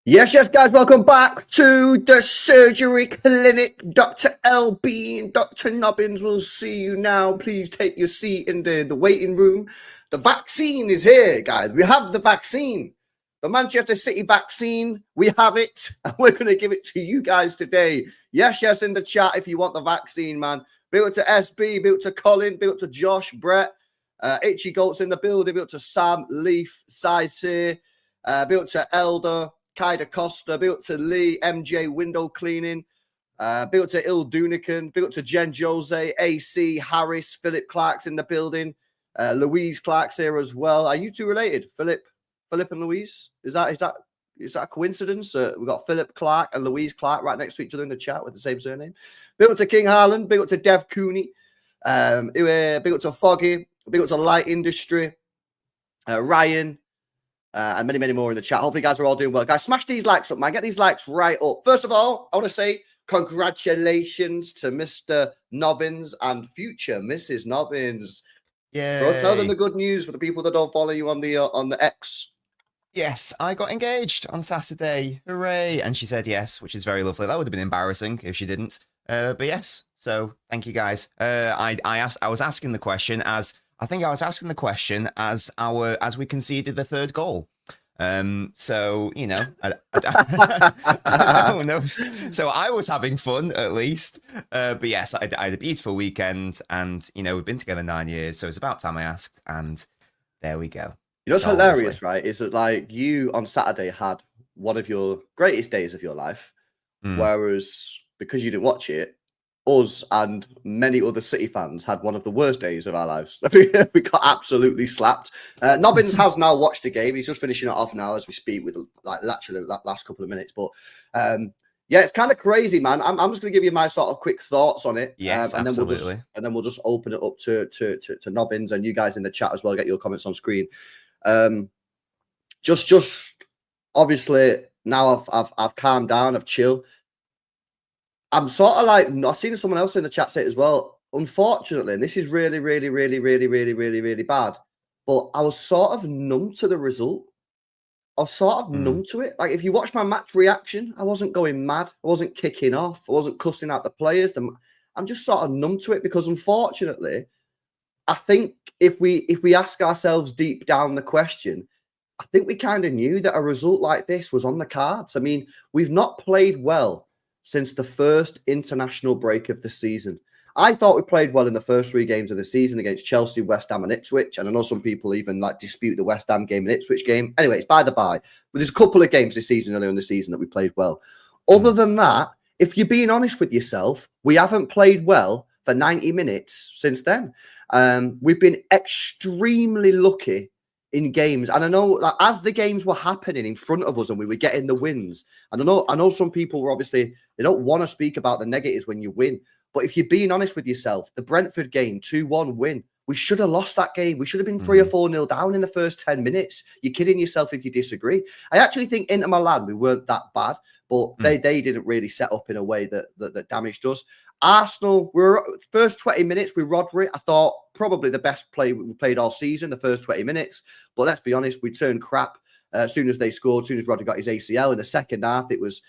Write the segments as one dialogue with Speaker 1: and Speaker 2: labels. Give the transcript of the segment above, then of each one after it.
Speaker 1: Yes, guys, welcome back to the surgery clinic. Dr. LB and Dr. Nobbins will see you now. Please take your seat in the waiting room. The vaccine is here, guys. We have the vaccine. The Manchester City vaccine. We have it, and we're going to give it to you guys today. Yes, in the chat if you want the vaccine, man. Built to SB, built to Colin, built to Josh, Brett, Itchy Goats in the building, built to Sam, Leaf, Size here, built to Elder, Kaida Costa, built to Lee, MJ Window Cleaning, built to Il Dunican, built to Jen Jose, AC, Harris, Philip Clark's in the building, Louise Clark's here as well. Are you two related? Philip and Louise? Is that a coincidence? We've got Philip Clark and Louise Clark right next to each other in the chat with the same surname. Built to King Harlan, built to Dev Cooney, built to Foggy, built to Light Industry, Ryan, and many more in the chat. Hopefully, you guys are all doing well. Guys, smash these likes up, man. Get these likes right up. First of all, I want to say congratulations to Mr. Nobbins and future Mrs. Nobbins.
Speaker 2: Yeah.
Speaker 1: Bro, tell them the good news for the people that don't follow you on the X.
Speaker 2: Yes, I got engaged on Saturday. Hooray. And she said yes, which is very lovely. That would have been embarrassing if she didn't. But yes, so thank you guys. I was asking the question as we conceded the third goal. So, you know, I don't know. So I was having fun at least. But yes, I had a beautiful weekend, and, you know, we've been together 9 years. So it's about time I asked, and there we go.
Speaker 1: You know what's hilarious, right? Is that like you on Saturday had one of your greatest days of your life, whereas because you didn't watch it, us and many other City fans had one of the worst days of our lives. We got absolutely slapped. Nobbins has now watched the game. He's just finishing it off now as we speak with like literally the last couple of minutes. But yeah, it's kind of crazy, man. I'm just going to give you my sort of quick thoughts on it.
Speaker 2: Yes,
Speaker 1: and
Speaker 2: absolutely.
Speaker 1: Then we'll just open it up to Nobbins and you guys in the chat as well. Get your comments on screen. Just obviously now I've calmed down. I've chilled. I'm sort of like, I've seen someone else in the chat say it as well. Unfortunately, and this is really bad, but I was sort of numb to the result. I was sort of numb to it. Like, if you watch my match reaction, I wasn't going mad. I wasn't kicking off. I wasn't cussing out the players. I'm just sort of numb to it because, unfortunately, I think if we ask ourselves deep down the question, I think we kind of knew that a result like this was on the cards. I mean, we've not played well since the first international break of the season. I thought we played well in the first 3 games of the season against Chelsea, West Ham and Ipswich. And I know some people even like dispute the West Ham game and Ipswich game. Anyway, it's by the by. But there's a couple of games this season, earlier in the season, that we played well. Other than that, if you're being honest with yourself, we haven't played well for 90 minutes since then. We've been extremely lucky in games, and I know, like, as the games were happening in front of us and we were getting the wins, and I know some people were obviously, they don't want to speak about the negatives when you win, but if you're being honest with yourself, the Brentford game, 2-1 win, we should have lost that game. We should have been 3 or 4-0 down in the first 10 minutes. You're kidding yourself if you disagree. I actually think Inter Milan, we weren't that bad, but they didn't really set up in a way that damaged us. Arsenal, first 20 minutes with Rodri, I thought probably the best play we played all season, the first 20 minutes. But let's be honest, we turned crap as soon as they scored, as soon as Rodri got his ACL. In the second half, it was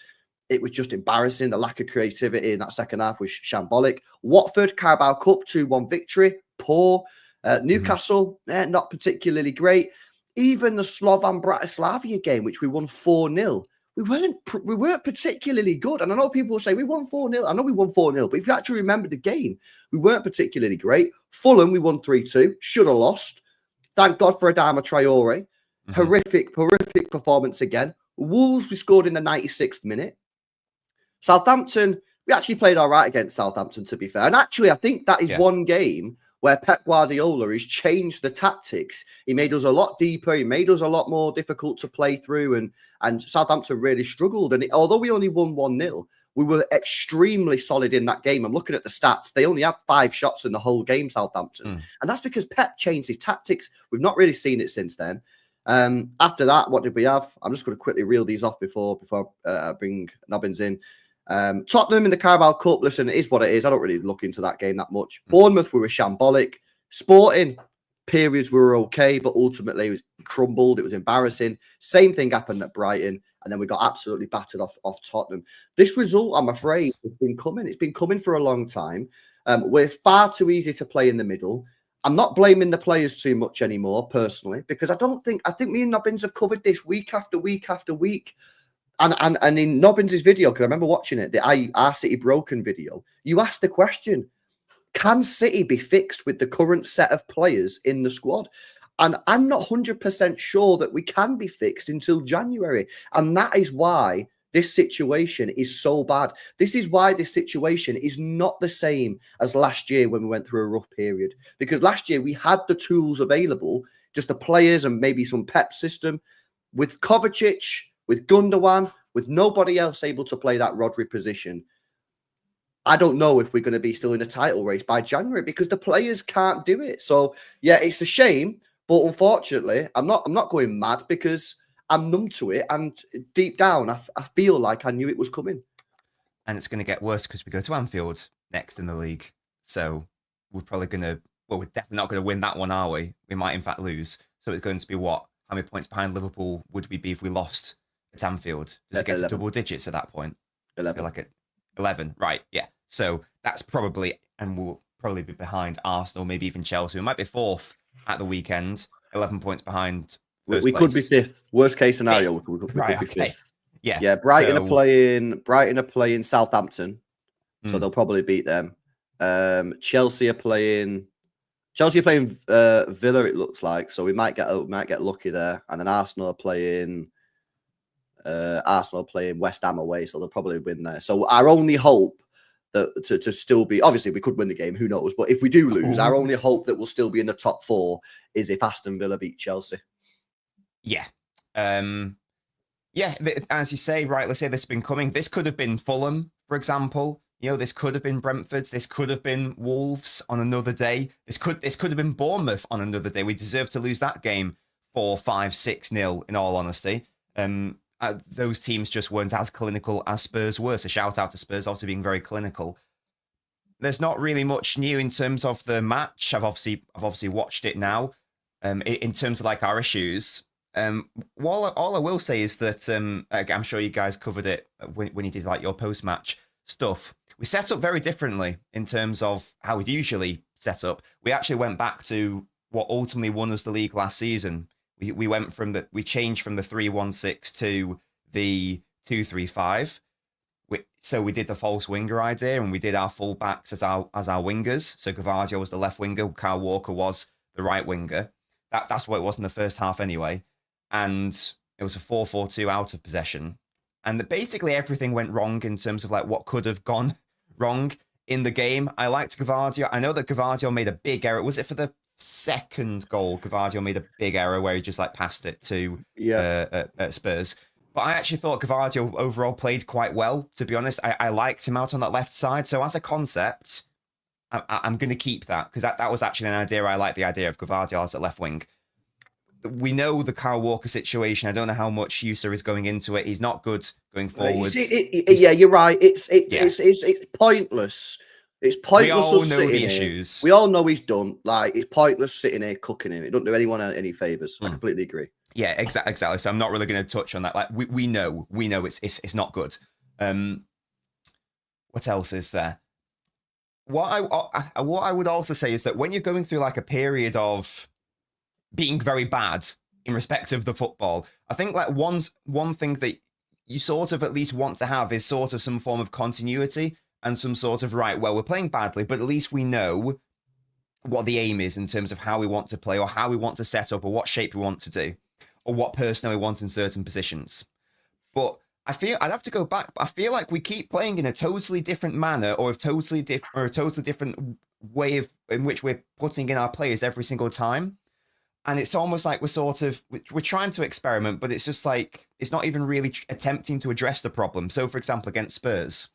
Speaker 1: just embarrassing. The lack of creativity in that second half was shambolic. Watford, Carabao Cup, 2-1 victory, poor. Newcastle, not particularly great. Even the Slovan Bratislava game, which we won 4-0. We weren't particularly good. And I know people will say we won 4-0. I know we won 4-0, but if you actually remember the game, we weren't particularly great. Fulham, we won 3-2. Should have lost. Thank God for Adama Traore. Horrific performance again. Wolves, we scored in the 96th minute. Southampton, we actually played all right against Southampton, to be fair. And actually, I think that is one game where Pep Guardiola has changed the tactics. He made us a lot deeper. He made us a lot more difficult to play through. And Southampton really struggled. And although we only won 1-0, we were extremely solid in that game. I'm looking at the stats. They only had 5 shots in the whole game, Southampton. And that's because Pep changed his tactics. We've not really seen it since then. After that, what did we have? I'm just going to quickly reel these off before I bring Nobbins in. Tottenham in the Carabao Cup, listen, it is what it is. I don't really look into that game that much. Bournemouth, we were shambolic. Sporting, periods we were okay, but ultimately crumbled. It was embarrassing. Same thing happened at Brighton, and then we got absolutely battered off Tottenham. This result, I'm afraid, has been coming. It's been coming for a long time. We're far too easy to play in the middle. I'm not blaming the players too much anymore, personally, because I think me and Nobbins have covered this week after week after week. And in Nobbins' video, because I remember watching it, the Our City Broken video, you asked the question, can City be fixed with the current set of players in the squad? And I'm not 100% sure that we can be fixed until January. And that is why this situation is so bad. This is why this situation is not the same as last year when we went through a rough period. Because last year we had the tools available, just the players and maybe some pep system. With Kovacic, with Gundogan, with nobody else able to play that Rodri position, I don't know if we're going to be still in a title race by January because the players can't do it. So yeah, it's a shame, but unfortunately, I'm not going mad because I'm numb to it, and deep down, I feel like I knew it was coming.
Speaker 2: And it's going to get worse because we go to Anfield next in the league. So we're probably going to, well, we're definitely not going to win that one, are we? We might in fact lose. So it's going to be what? How many points behind Liverpool would we be if we lost at Anfield? Does it get to double digits at that point?
Speaker 1: 11.
Speaker 2: I feel like 11, right? Yeah. So that's probably, and we'll probably be behind Arsenal, maybe even Chelsea. We might be fourth at the weekend, 11 points behind.
Speaker 1: We could be fifth. Worst case scenario, we could be fifth.
Speaker 2: Yeah.
Speaker 1: Yeah. Brighton are playing Southampton, so they'll probably beat them. Chelsea are playing Villa. It looks like, so we might get lucky there. And then Arsenal are playing West Ham away, so they'll probably win there. So our only hope that to still be, obviously we could win the game, who knows? But if we do lose, our only hope that we'll still be in the top four is if Aston Villa beat Chelsea.
Speaker 2: Yeah. Yeah, as you say, right, let's say this has been coming. This could have been Fulham, for example. You know, this could have been Brentford. This could have been Wolves on another day. This could have been Bournemouth on another day. We deserve to lose that game 4-5, 6-0, in all honesty. Those teams just weren't as clinical as Spurs were. So shout out to Spurs, obviously being very clinical. There's not really much new in terms of the match. I've obviously watched it now. In terms of like our issues, all I will say is that I'm sure you guys covered it when you did like your post-match stuff. We set up very differently in terms of how we'd usually set up. We actually went back to what ultimately won us the league last season. We changed from the 3-1-6 to the 2-3-5. So we did the false winger idea, and we did our full backs as our wingers. So Gvardiol was the left winger, Kyle Walker was the right winger. That's what it was in the first half anyway. And it was a 4-4-2 out of possession. And basically everything went wrong in terms of like what could have gone wrong in the game. I liked Gvardiol. I know that Gvardiol made a big error. Was it for the second goal? Gvardiol made a big error where he just like passed it to Spurs. But I actually thought Gvardiol overall played quite well, to be honest. I liked him out on that left side. So as a concept, I'm going to keep that because that was actually an idea. I like the idea of Gvardiol as a left wing. We know the Kyle Walker situation. I don't know how much Yusa is going into it. He's not good going forwards.
Speaker 1: Yeah, you're right. It's pointless. It's pointless.
Speaker 2: We all know the issues.
Speaker 1: We all know he's done. Like, it's pointless sitting here cooking him. It doesn't do anyone any favors. I completely agree.
Speaker 2: Yeah, exactly. So I'm not really going to touch on that. Like we know it's not good. What else is there? What I would also say is that when you're going through like a period of being very bad in respect of the football, I think like one thing that you sort of at least want to have is sort of some form of continuity and some sort of, right, well, we're playing badly, but at least we know what the aim is in terms of how we want to play or how we want to set up or what shape we want to do or what personnel we want in certain positions. But I feel I'd have to go back. But I feel like we keep playing in a totally different manner or a totally different way in which we're putting in our players every single time. And it's almost like we're trying to experiment, but it's just like, it's not even really attempting to address the problem. So, for example, against Spurs,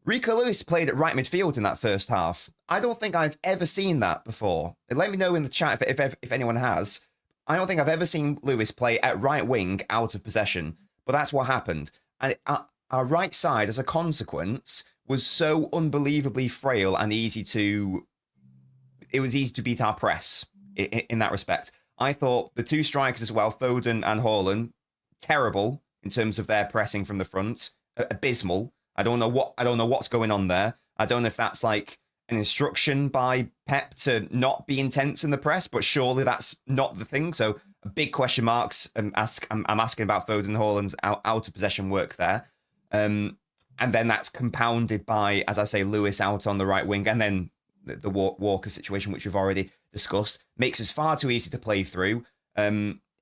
Speaker 2: Rico Lewis played at right midfield in that first half. I don't think I've ever seen that before. Let me know in the chat if anyone has. I don't think I've ever seen Lewis play at right wing out of possession, but that's what happened. And our right side, as a consequence, was so unbelievably frail and it was easy to beat our press in that respect. I thought the two strikers as well, Foden and Haaland, terrible in terms of their pressing from the front, abysmal. I don't know what's going on there. I don't know if that's like an instruction by Pep to not be intense in the press, but surely that's not the thing. So big question marks. I'm asking about Foden and Haaland's out of possession work there. And then that's compounded by, as I say, Lewis out on the right wing, and then the Walker situation, which we've already discussed, makes us far too easy to play through.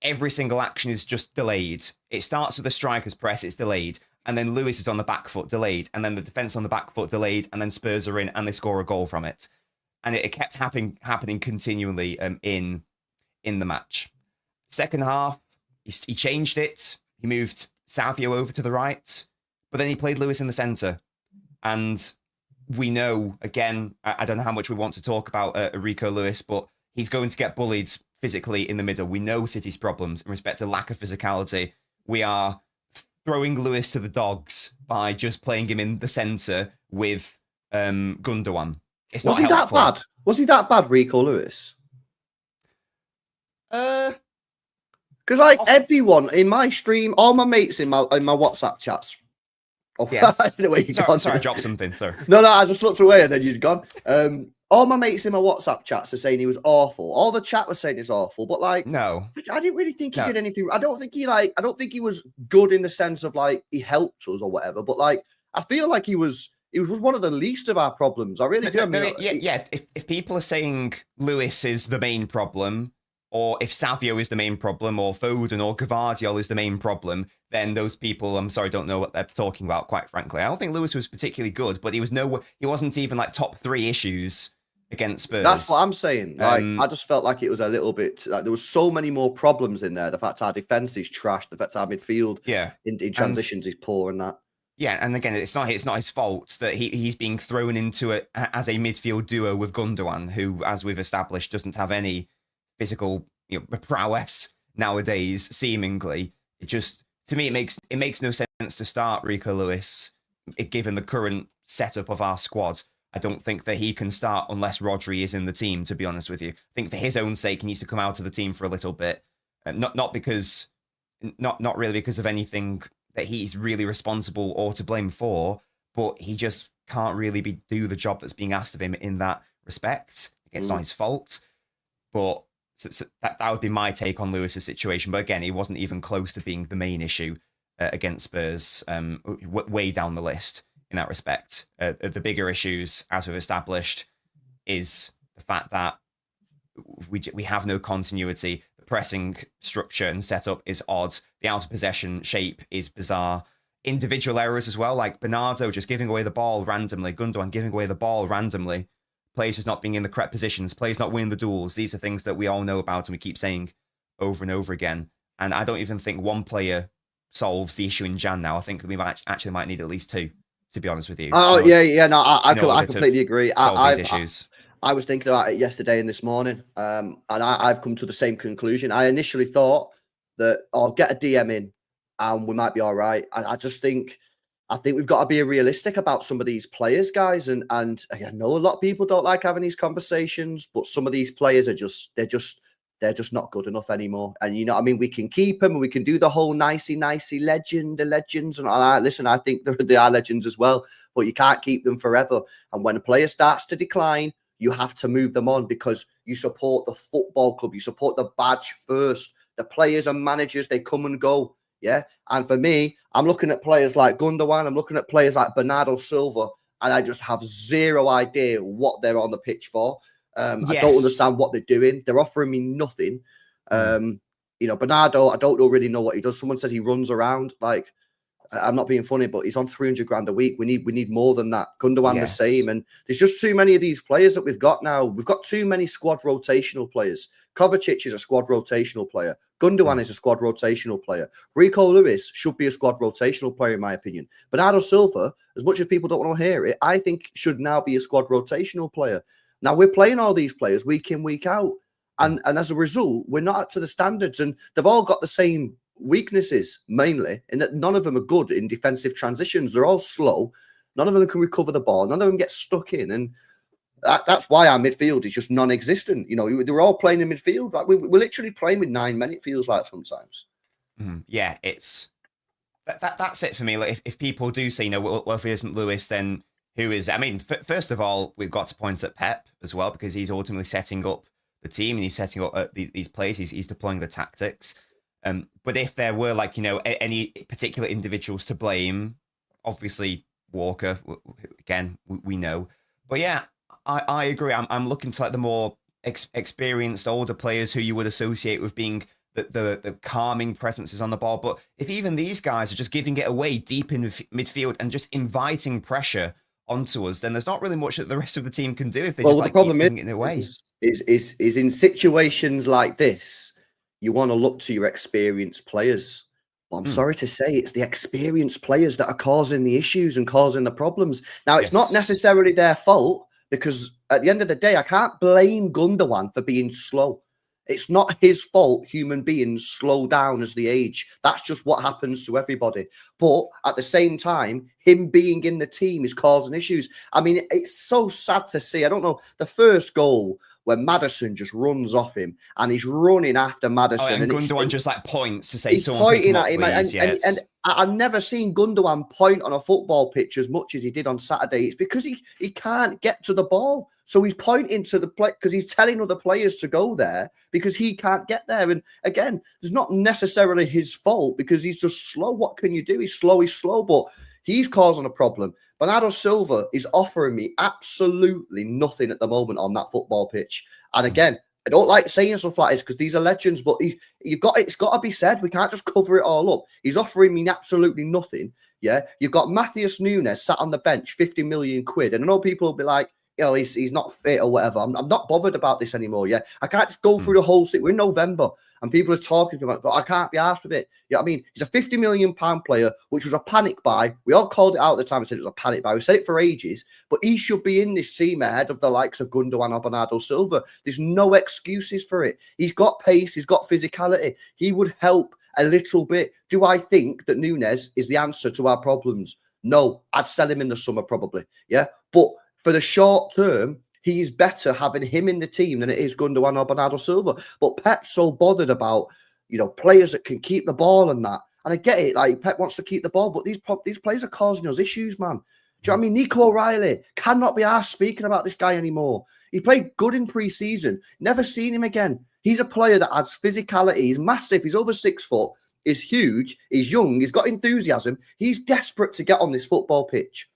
Speaker 2: Every single action is just delayed. It starts with the striker's press, it's delayed. And then Lewis is on the back foot, delayed. And then the defence on the back foot, delayed. And then Spurs are in and they score a goal from it. And it kept happening continually in the match. Second half, he changed it. He moved Savio over to the right. But then he played Lewis in the centre. And we know, again, I don't know how much we want to talk about Rico Lewis, but he's going to get bullied physically in the middle. We know City's problems in respect to lack of physicality. We are throwing Lewis to the dogs by just playing him in the centre with Gundogan. It's
Speaker 1: was he helpful. That bad? Was he that bad, Rico Lewis? Because everyone in my stream, all my mates in my WhatsApp chats. Oh,
Speaker 2: yeah.
Speaker 1: Anyway,
Speaker 2: sorry, I dropped something. Sorry.
Speaker 1: No, I just looked away and then you'd gone. All my mates in my WhatsApp chats are saying he was awful. All the chat was saying he's awful, but like,
Speaker 2: no,
Speaker 1: I didn't really think he did anything. I don't think he was good in the sense of like he helped us or whatever. But like, I feel like he was one of the least of our problems. I really do.
Speaker 2: Yeah. If people are saying Lewis is the main problem, or if Savio is the main problem, or Foden or Gvardiol is the main problem, then those people, I'm sorry, don't know what they're talking about, quite frankly. I don't think Lewis was particularly good, but he wasn't even like top 3 issues against Spurs.
Speaker 1: That's what I'm saying. Like, I just felt like it was a little bit, like, there was so many more problems in there. The fact our defense is trash, the fact our midfield in transitions is poor and that.
Speaker 2: Yeah, and again, it's not his fault that he's being thrown into it as a midfield duo with Gundogan, who, as we've established, doesn't have any physical prowess nowadays. Seemingly, it just, to me, it makes no sense to start Rico Lewis given the current setup of our squad. I don't think that he can start unless Rodri is in the team, to be honest with you. I think for his own sake, he needs to come out of the team for a little bit. Not really because of anything that he's really responsible or to blame for, but he just can't really do the job that's being asked of him in that respect. It's not his fault. But so that would be my take on Lewis's situation. But again, he wasn't even close to being the main issue against Spurs, way down the list in that respect. The bigger issues, as we've established, is the fact that we have no continuity. The pressing structure and setup is odd. The out of possession shape is bizarre. Individual errors as well, like Bernardo just giving away the ball randomly, Gundogan giving away the ball randomly, players just not being in the correct positions, players not winning the duels. These are things that we all know about and we keep saying over and over again. And I don't even think one player solves the issue in Jan now. I think that we might need at least 2, to be honest with you.
Speaker 1: Oh, no, I completely agree.
Speaker 2: Solve these issues.
Speaker 1: I was thinking about it yesterday and this morning, and I've come to the same conclusion. I initially thought that I'll get a DM in and we might be all right. And I think we've got to be realistic about some of these players, guys. And I know a lot of people don't like having these conversations, but some of these players are they're just not good enough anymore. And you know what I mean? We can keep them and we can do the whole nicey the legends. And all that. Listen, I think they are legends as well, but you can't keep them forever. And when a player starts to decline, you have to move them on because you support the football club. You support the badge first. The players and managers, they come and go. Yeah. And for me, I'm looking at players like Gundogan. I'm looking at players like Bernardo Silva, and I just have zero idea what they're on the pitch for. I don't understand what they're doing. They're offering me nothing. Bernardo, I don't really know what he does. Someone says he runs around. Like, I'm not being funny, but he's on 300 grand a week. We need more than that. Gundogan the same. And there's just too many of these players that we've got now. We've got too many squad rotational players. Kovacic is a squad rotational player. Gundogan is a squad rotational player. Rico Lewis should be a squad rotational player, in my opinion. Bernardo Silva, as much as people don't want to hear it, I think should now be a squad rotational player. Now we're playing all these players week in, week out. And as a result, we're not up to the standards. And they've all got the same weaknesses, mainly, in that none of them are good in defensive transitions. They're all slow. None of them can recover the ball. None of them get stuck in. And That's why our midfield is just non-existent. You know, they're all playing in midfield. Like we're literally playing with 9 men. It feels like sometimes.
Speaker 2: Yeah, it's that's it for me. Like if people do say, well, if it isn't Lewis, then who is it? I mean, first of all, we've got to point at Pep as well, because he's ultimately setting up the team and he's setting up these plays. He's deploying the tactics. But if there were any particular individuals to blame, obviously Walker, again, we know. But yeah, I agree. I'm looking to the more experienced older players who you would associate with being the calming presences on the ball. But if even these guys are just giving it away deep in midfield and just inviting pressure onto us, then there's not really much that the rest of the team can do if they just
Speaker 1: the problem
Speaker 2: keep giving it away.
Speaker 1: Is in situations like this, you want to look to your experienced players. But I'm sorry to say, it's the experienced players that are causing the issues and causing the problems. Now, it's not necessarily their fault, because at the end of the day, I can't blame Gundogan for being slow. It's not his fault human beings slow down as they age. That's just what happens to everybody. But at the same time, him being in the team is causing issues. I mean, it's so sad to see. I don't know, the first goal when Maddison just runs off him and he's running after Maddison.
Speaker 2: And Gundogan just points to say
Speaker 1: he's
Speaker 2: someone pick him up,
Speaker 1: at him,
Speaker 2: please.
Speaker 1: and I've never seen Gundogan point on a football pitch as much as he did on Saturday. It's because he can't get to the ball. So he's pointing to the play because he's telling other players to go there because he can't get there. And again, it's not necessarily his fault because he's just slow. What can you do? He's slow, but he's causing a problem. Bernardo Silva is offering me absolutely nothing at the moment on that football pitch. And again, I don't like saying stuff like this because these are legends, but it's got to be said. We can't just cover it all up. He's offering me absolutely nothing. Yeah, you've got Matheus Nunes sat on the bench, 50 million quid, and I know people will be like, he's not fit or whatever. I'm not bothered about this anymore. Yeah, I can't just go through the whole thing. We're in November and people are talking about it, but I can't be arsed with it. You know what I mean? He's a 50 million pound player, which was a panic buy. We all called it out at the time and said it was a panic buy. We said it for ages, but he should be in this team ahead of the likes of Gundogan or Bernardo Silva. There's no excuses for it. He's got pace. He's got physicality. He would help a little bit. Do I think that Nunes is the answer to our problems? No, I'd sell him in the summer probably. Yeah, but for the short term, he is better having him in the team than it is Gundogan or Bernardo Silva. But Pep's so bothered about, players that can keep the ball and that. And I get it, like Pep wants to keep the ball, but these players are causing us issues, man. Do you know what I mean? Nico O'Reilly cannot be asked speaking about this guy anymore. He played good in pre-season. Never seen him again. He's a player that has physicality. He's massive. He's over 6 foot. He's huge. He's young. He's got enthusiasm. He's desperate to get on this football pitch.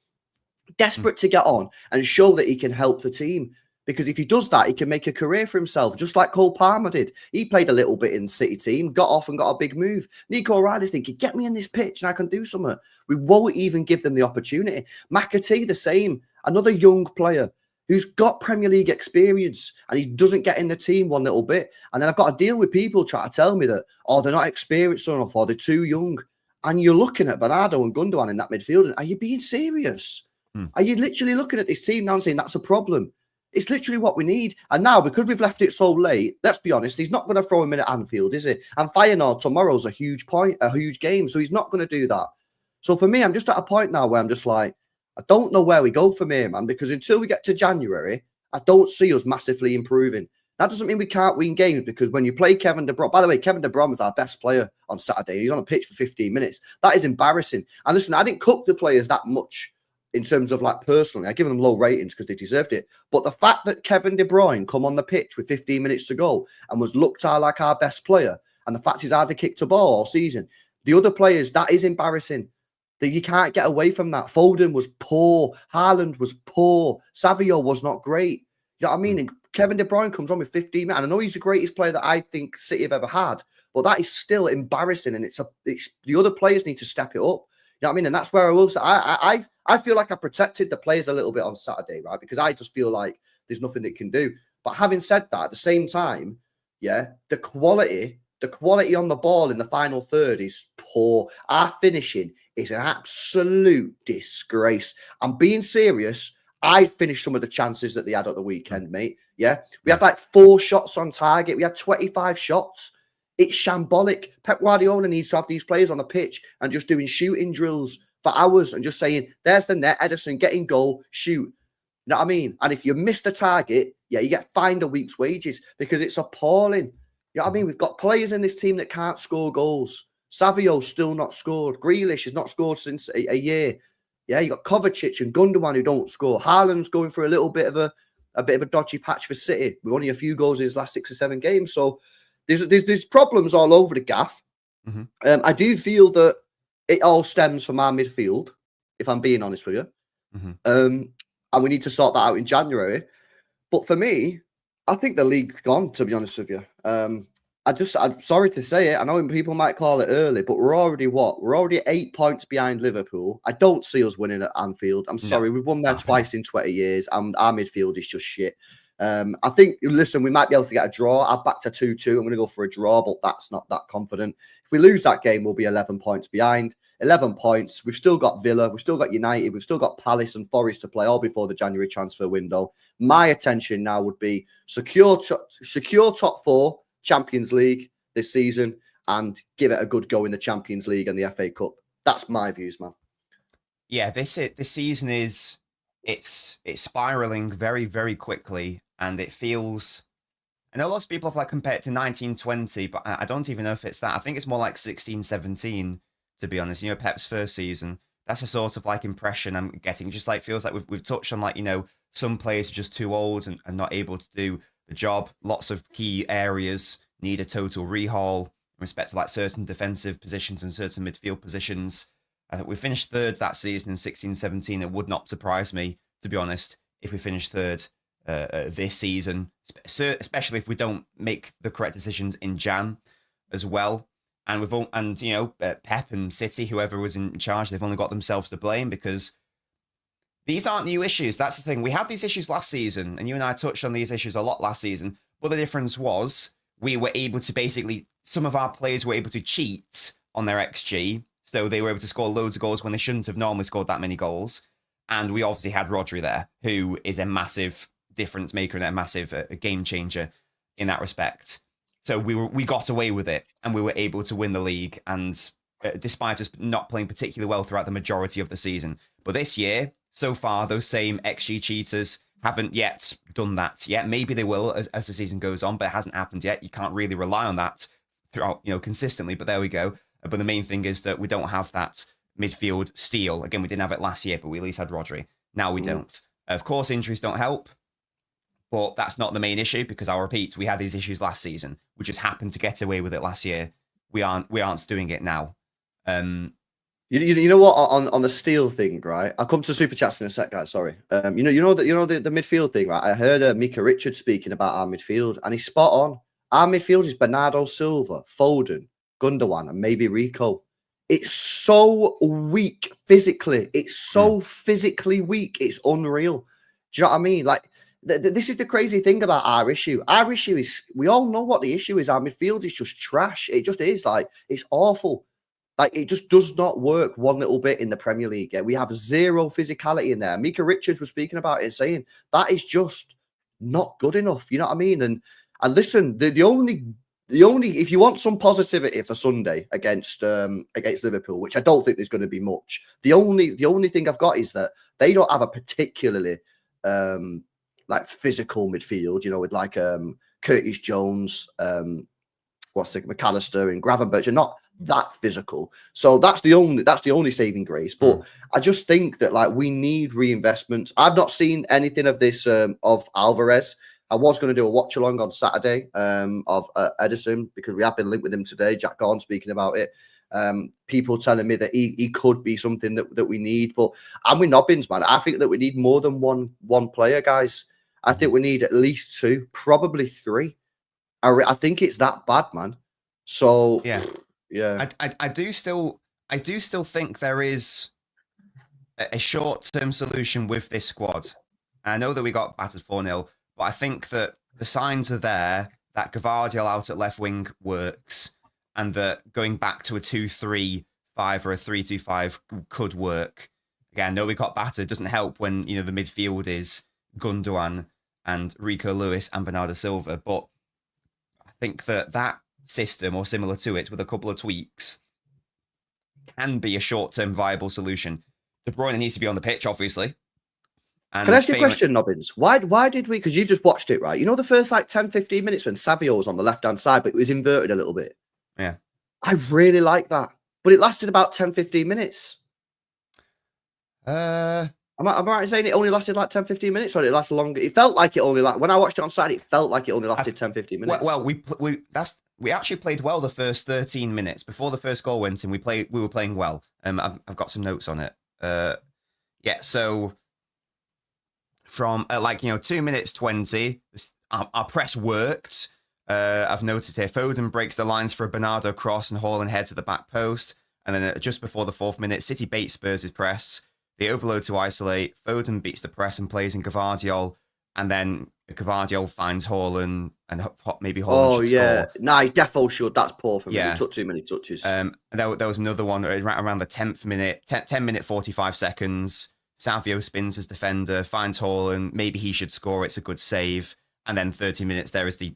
Speaker 1: Desperate to get on and show that he can help the team, because if he does that, he can make a career for himself, just like Cole Palmer did. He played a little bit in City team, got off and got a big move. Nico O'Reilly's thinking, get me in this pitch and I can do something. We won't even give them the opportunity. McAtee, the same, another young player who's got Premier League experience and he doesn't get in the team one little bit. And then I've got to deal with people trying to tell me that, they're not experienced enough or they're too young. And you're looking at Bernardo and Gundogan in that midfield. And are you being serious? Are you literally looking at this team now and saying that's a problem? It's literally what we need. And now, because we've left it so late, let's be honest, he's not going to throw him in at Anfield, is he? And Feyenoord tomorrow's a huge game, so he's not going to do that. So for me, I'm just at a point now where I'm just like, I don't know where we go from here, man, because until we get to January, I don't see us massively improving. That doesn't mean we can't win games, because when you play Kevin De Bruyne, by the way, Kevin De Bruyne was our best player on Saturday. He's on a pitch for 15 minutes. That is embarrassing. And listen, I didn't cook the players that much in terms of personally, I give them low ratings because they deserved it. But the fact that Kevin De Bruyne come on the pitch with 15 minutes to go and was looked at like our best player, and the fact he's hardly kicked a ball all season, the other players, that is embarrassing. That you can't get away from that. Foden was poor. Haaland was poor. Savio was not great. You know what I mean? And Kevin De Bruyne comes on with 15 minutes. And I know he's the greatest player that I think City have ever had, but that is still embarrassing. And it's the other players need to step it up. You know what I mean? And that's where I will say, I feel like I protected the players a little bit on Saturday, right? Because I just feel like there's nothing they can do. But having said that, at the same time, yeah, the quality on the ball in the final third is poor. Our finishing is an absolute disgrace. I'm being serious. I finished some of the chances that they had at the weekend, mate. Yeah, we had 4 shots on target. We had 25 shots. It's shambolic. Pep Guardiola needs to have these players on the pitch and just doing shooting drills for hours and just saying, there's the net, Ederson, get in goal, shoot. You know what I mean? And if you miss the target, yeah, you get fined a week's wages because it's appalling. You know what I mean? We've got players in this team that can't score goals. Savio's still not scored. Grealish has not scored since a year. Yeah, you got Kovacic and Gundogan who don't score. Haaland's going for a little bit of a dodgy patch for City with only a few goals in his last 6 or 7 games. So there's problems all over the gaff.
Speaker 2: Mm-hmm.
Speaker 1: I do feel that it all stems from our midfield, if I'm being honest with you.
Speaker 2: Mm-hmm.
Speaker 1: And we need to sort that out in January. But for me, I think the league's gone, to be honest with you. I'm sorry to say it. I know people might call it early, but we're already what? We're already 8 points behind Liverpool. I don't see us winning at Anfield. I'm sorry. We've won there twice in 20 years, and our midfield is just shit. I think, listen, we might be able to get a draw. I've backed a 2-2. I'm going to go for a draw, but that's not that confident. If we lose that game, we'll be 11 points behind. 11 points. We've still got Villa. We've still got United. We've still got Palace and Forest to play all before the January transfer window. My attention now would be secure top 4 Champions League this season and give it a good go in the Champions League and the FA Cup. That's my views, man.
Speaker 2: Yeah, this season it's spiraling very, very quickly, and it feels. I know lots of people have like compared it to 1920, but I don't even know if it's that. I think it's more like 16-17, to be honest. Pep's first season. That's a sort of like impression I'm getting. Just like feels like we've touched on like, some players are just too old and not able to do the job. Lots of key areas need a total rehaul in respect to like certain defensive positions and certain midfield positions. I think we finished third that season in 16-17. It would not surprise me, to be honest, if we finished third this season, especially if we don't make the correct decisions in Jan as well. And Pep and City, whoever was in charge, they've only got themselves to blame because these aren't new issues. That's the thing. We had these issues last season, and you and I touched on these issues a lot last season. But the difference was we were able to basically, some of our players were able to cheat on their XG. So they were able to score loads of goals when they shouldn't have normally scored that many goals. And we obviously had Rodri there, who is a massive difference maker and a massive game changer in that respect. So we got away with it, and we were able to win the league, and despite us not playing particularly well throughout the majority of the season. But this year, so far, those same XG cheaters haven't yet done that yet. Maybe they will as the season goes on, but it hasn't happened yet. You can't really rely on that throughout, consistently. But there we go. But the main thing is that we don't have that midfield steal. Again, we didn't have it last year, but we at least had Rodri. Now we don't. Of course, injuries don't help. But that's not the main issue because I'll repeat, we had these issues last season. We just happened to get away with it last year. We aren't doing it now.
Speaker 1: You know what, on the steal thing, right? I'll come to super chats in a sec, guys. Sorry. The midfield thing, right? I heard Mika Richards speaking about our midfield, and he's spot on. Our midfield is Bernardo Silva, Foden, Gundogan, and maybe Rico. It's so weak physically. It's so physically weak. It's unreal. Do you know what I mean? Like, this is the crazy thing about our issue. Our issue is, we all know what the issue is. Our midfield is just trash. It just is. Like, it's awful. Like, it just does not work one little bit in the Premier League. Yeah, we have zero physicality in there. Mika Richards was speaking about it, saying that is just not good enough. You know what I mean? And listen, the only if you want some positivity for Sunday against Liverpool, which I don't think there's going to be much, the only thing I've got is that they don't have a particularly like physical midfield, with like Curtis Jones, McAllister and Gravenberch are not that physical. So that's the only saving grace. But I just think that like we need reinvestment. I've not seen anything of this of Alvarez. I was going to do a watch along on Saturday of Edison because we have been linked with him today. Jack Gorn speaking about it. People telling me that he could be something that we need. But I'm with Nobbins, man. I think that we need more than one player, guys. I think we need at least 2, probably 3. I think it's that bad, man. So yeah.
Speaker 2: I do still think there is a short-term solution with this squad. I know that we got battered 4-0, but I think that the signs are there that Gvardiol out at left wing works, and that going back to a 2-3-5 or a 3-2-5 could work. Again, I know we got battered. It doesn't help when the midfield is Gundogan and Rico Lewis and Bernardo Silva, but I think that system, or similar to it, with a couple of tweaks, can be a short-term viable solution. De Bruyne needs to be on the pitch, obviously. And
Speaker 1: Can I ask you a question, Nobbins? Why did we, because you've just watched it, right? You know the first like 10, 15 minutes when Savio was on the left-hand side, but it was inverted a little bit?
Speaker 2: Yeah.
Speaker 1: I really like that. But it lasted about 10, 15 minutes. Am I right in saying it only lasted like 10, 15 minutes, or did it last longer? It felt like it only when I watched it on Saturday, it felt like it only lasted 10, 15 minutes.
Speaker 2: Well, we actually played well the first 13 minutes before the first goal went in. We were playing well. I've got some notes on it. Yeah, so from 2 minutes 20, our press worked. I've noticed here Foden breaks the lines for a Bernardo cross and Haaland head to the back post, and then just before the 4th minute, City bait Spurs' press. They overload to isolate. Foden beats the press and plays in Gvardiol, and then Gvardiol finds Haaland, and maybe Haaland should score.
Speaker 1: Nah, he defo should. That's poor for me.
Speaker 2: Yeah.
Speaker 1: He took too many touches.
Speaker 2: There was another one around the 10th minute, 10 minute 45 seconds. Savio spins his defender, finds Haaland. Maybe he should score. It's a good save. And then 30 minutes, there is the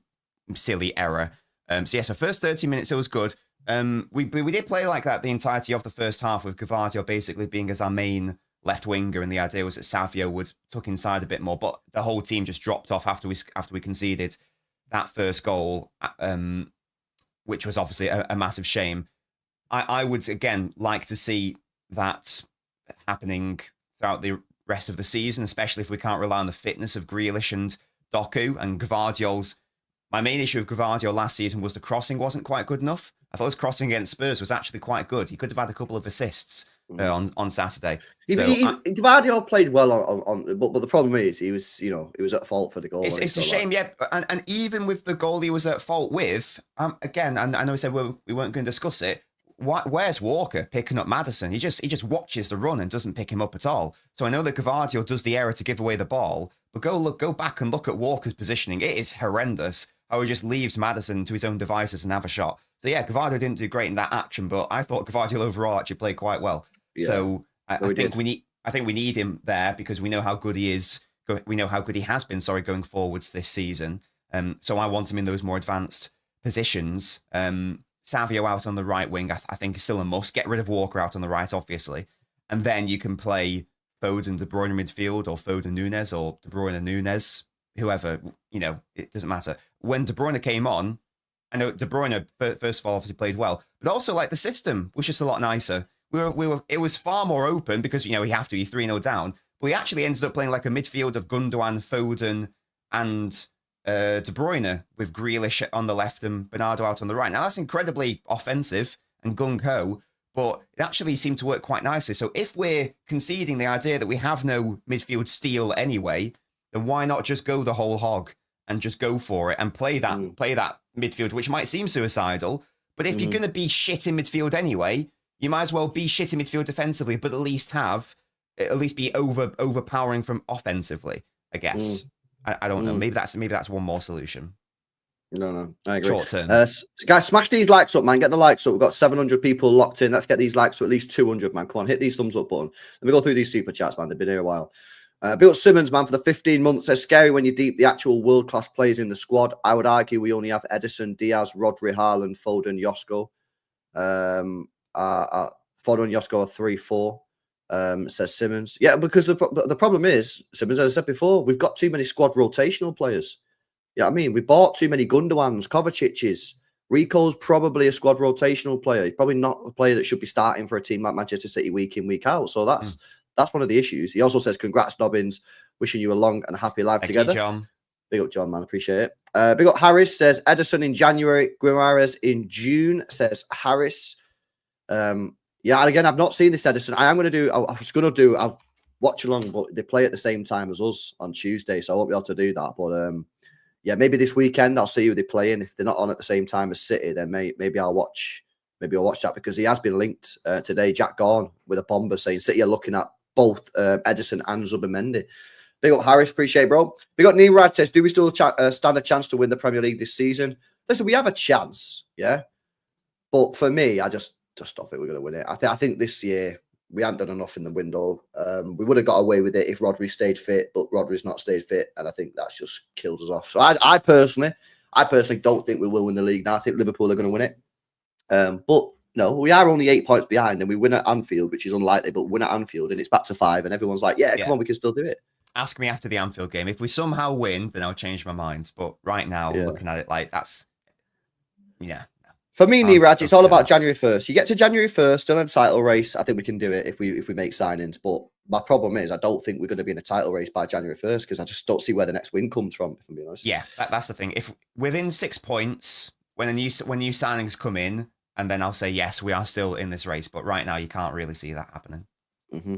Speaker 2: silly error. So first 30 minutes, it was good. We did play like that the entirety of the first half, with Gvardiol basically being as our main left winger, and the idea was that Savio would tuck inside a bit more, but the whole team just dropped off after we conceded that first goal, which was obviously a massive shame. I would again like to see that happening throughout the rest of the season, especially if we can't rely on the fitness of Grealish and Doku and Gvardiol's. My main issue with Gvardiol last season was the crossing wasn't quite good enough. I thought his crossing against Spurs was actually quite good. He could have had a couple of assists on Saturday.
Speaker 1: Gvardiol played well but the problem is he was at fault for the goal.
Speaker 2: It's a shame, yeah. And even with the goal he was at fault with, again, and I know we said we weren't going to discuss it. Where's Walker picking up Maddison? He just watches the run and doesn't pick him up at all. So I know that Gvardiol does the error to give away the ball, but go back and look at Walker's positioning. It is horrendous how he just leaves Maddison to his own devices and have a shot. So yeah, Gvardiol didn't do great in that action, but I thought Gvardiol overall actually played quite well. Yeah, so I think we need him there because we know how good he is. We know how good he has been. Going forwards this season. So I want him in those more advanced positions. Savio out on the right wing, I think is still a must. Get rid of Walker out on the right, obviously, and then you can play Foden, De Bruyne midfield, or Foden Nunes, or De Bruyne Nunes, whoever. It doesn't matter. When De Bruyne came on, I know De Bruyne first of all obviously played well, but also like the system was just a lot nicer. It was far more open because he have to be 3-0 down. But we actually ended up playing like a midfield of Gundogan, Foden, and De Bruyne with Grealish on the left and Bernardo out on the right. Now that's incredibly offensive and gung-ho, but it actually seemed to work quite nicely. So if we're conceding the idea that we have no midfield steel anyway, then why not just go the whole hog and just go for it and play that midfield, which might seem suicidal, but if you're going to be shit in midfield anyway, you might as well be shit in midfield defensively, but at least be overpowering from offensively, I guess. I don't know. Maybe that's one more solution.
Speaker 1: No, I agree.
Speaker 2: Short term.
Speaker 1: Guys, smash these likes up, man. Get the likes up. We've got 700 people locked in. Let's get these likes to at least 200, man. Come on, hit these thumbs up button. Let me go through these super chats, man. They've been here a while. Bill Simmons, man, for the 15 months. It's scary when you deep the actual world-class players in the squad. I would argue we only have Edison, Diaz, Rodri, Haaland, Foden, Josko. Foden and Josko are 3-4. Says Simmons. Yeah, because the problem is, Simmons, as I said before, we've got too many squad rotational players. Yeah, I mean, we bought too many Gundowans, Kovacic's. Rico's probably a squad rotational player. He's probably not a player that should be starting for a team like Manchester City week in, week out. So that's one of the issues. He also says, congrats, Dobbins. Wishing you a long and happy life together.
Speaker 2: You, John.
Speaker 1: Big up, John, man. Appreciate it. Big up, Harris. Says, Edison in January, Guimaraes in June. Says, Harris. Yeah, and again, I've not seen this Edison. I'll watch along, but they play at the same time as us on Tuesday, so I won't be able to do that. But yeah, maybe this weekend I'll see who they're playing. If they're not on at the same time as City, then maybe I'll watch that, because he has been linked today, Jack Gorn, with a bomber saying City are looking at both Edison and Zubimendi. Big up, Harris. Appreciate it, bro. Big up, Neeraj says, do we still stand a chance to win the Premier League this season? Listen, we have a chance, yeah. But for me, I just don't think we're going to win it. I think this year we haven't done enough in the window. We would have got away with it if Rodri stayed fit, but Rodri's not stayed fit, and I think that's just killed us off. So I personally don't think we will win the league now. I think Liverpool are going to win it. But no, we are only 8 points behind, and we win at Anfield, which is unlikely, but win at Anfield, and it's back to 5, and everyone's like, yeah, come on, we can still do it.
Speaker 2: ask me after the Anfield game. If we somehow win, then I'll change my mind. But right now,
Speaker 1: Yeah.
Speaker 2: looking at it like that's,
Speaker 1: For me,
Speaker 2: Can't
Speaker 1: Niraj, it's all about
Speaker 2: tell.
Speaker 1: January 1st. You get to January 1st, still in a title race. I think we can do it if we make signings. But my problem is I don't think we're going to be in a title race by January 1st because I just don't see where the next win comes from, if I'm being honest.
Speaker 2: Yeah, that's the thing. If within 6 points, when new signings come in, and then I'll say, yes, we are still in this race. But right now, you can't really see that happening.
Speaker 1: Mm-hmm.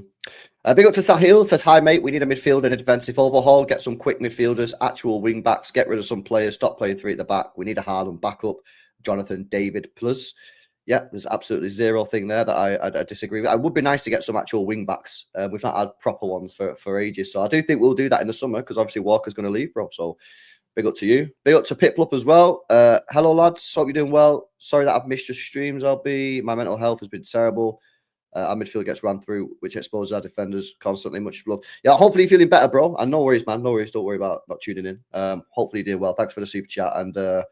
Speaker 1: Big up to Sahil, says, hi, mate. We need a midfield and a defensive overhaul. Get some quick midfielders, actual wing backs, get rid of some players, stop playing three at the back. We need a Haaland backup. Jonathan David plus. Yeah, there's absolutely zero thing there that I disagree with. It would be nice to get some actual wing backs. We've not had proper ones for ages. So I do think we'll do that in the summer because obviously Walker's going to leave, bro. So big up to you. Big up to Piplup as well. Hello, lads. Hope you're doing well. Sorry that I've missed your streams, LB. My mental health has been terrible. Our midfield gets run through, which exposes our defenders constantly. Much love. Yeah, hopefully you're feeling better, bro. And no worries, man. No worries. Don't worry about not tuning in. Hopefully you're doing well. Thanks for the super chat. And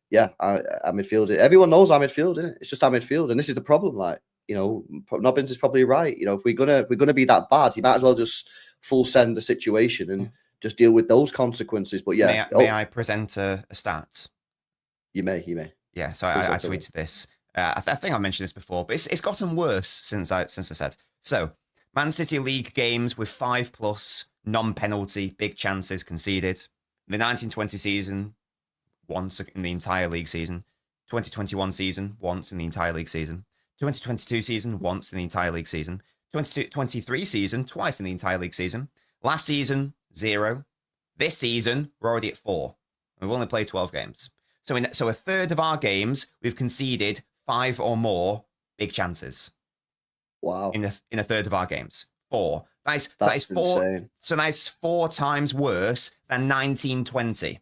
Speaker 1: yeah, our midfield. Everyone knows our midfield, isn't it? It's just our midfield, and this is the problem. Like, you know, Nobbins is probably right. You know, if we're gonna be that bad, you might as well just full send the situation and just deal with those consequences. But yeah,
Speaker 2: may I present a stat?
Speaker 1: You may.
Speaker 2: Yeah, so I tweeted this. I think I mentioned this before, but it's gotten worse since I said. So, Man City league games with 5+ non-penalty big chances conceded. The 1920 season, once in the entire league season. 2021 season, once in the entire league season. 2022 season, once in the entire league season. 2023 season, twice in the entire league season. Last season, 0. This season, we're already at 4. We've only played 12 games. So a third of our games, we've conceded 5 or more big chances.
Speaker 1: Wow.
Speaker 2: In a third of our games. 4. That is 4.
Speaker 1: Insane.
Speaker 2: So that's 4 times worse than 1920.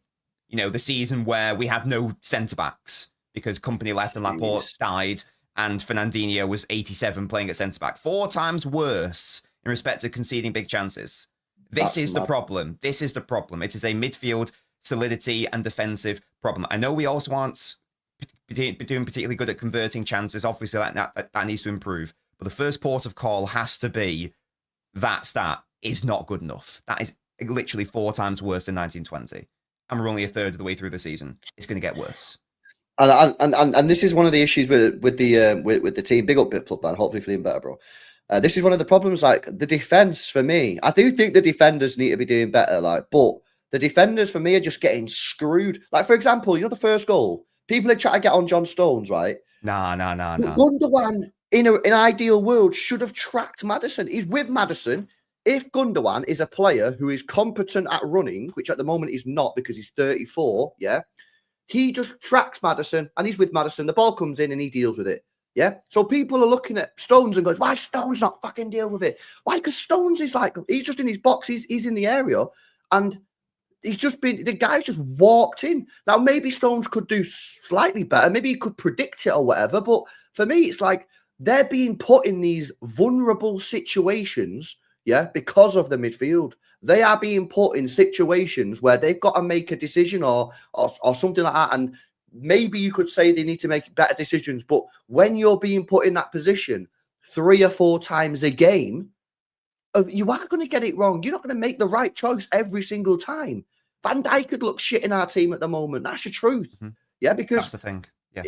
Speaker 2: You know, the season where we had no centre-backs because Company left and Laporte died and Fernandinho was 87 playing at centre-back. 4 times worse in respect to conceding big chances. This is the problem. This is the problem. It is a midfield solidity and defensive problem. I know we also aren't doing particularly good at converting chances. Obviously, that needs to improve. But the first port of call has to be that stat is not good enough. That is literally 4 times worse than 1920. And we're only a third of the way through the season. It's going to get worse.
Speaker 1: And this is one of the issues with the team. Big up, Bitplug, man. Hopefully feeling better, bro. This is one of the problems. Like the defense for me, I do think the defenders need to be doing better. Like, but the defenders for me are just getting screwed. Like for example, you know the first goal. People are trying to get on John Stones, right?
Speaker 2: Nah.
Speaker 1: Gundogan in an ideal world should have tracked Maddison. He's with Maddison. If Gundogan is a player who is competent at running, which at the moment he's not because he's 34, yeah, he just tracks Maddison and he's with Maddison. The ball comes in and he deals with it, yeah. So people are looking at Stones and goes, why Stones not fucking deal with it? Why? Because Stones is like, he's just in his box, he's in the area and he's just been, the guy's just walked in. Now, maybe Stones could do slightly better. Maybe he could predict it or whatever. But for me, it's like they're being put in these vulnerable situations, yeah, because of the midfield. They are being put in situations where they've got to make a decision or something like that. And maybe you could say they need to make better decisions. But when you're being put in that position 3 or 4 times a game, you are going to get it wrong. You're not going to make the right choice every single time. Van Dijk could look shit in our team at the moment. That's the truth. Mm-hmm. Yeah, because
Speaker 2: that's the thing. Yeah,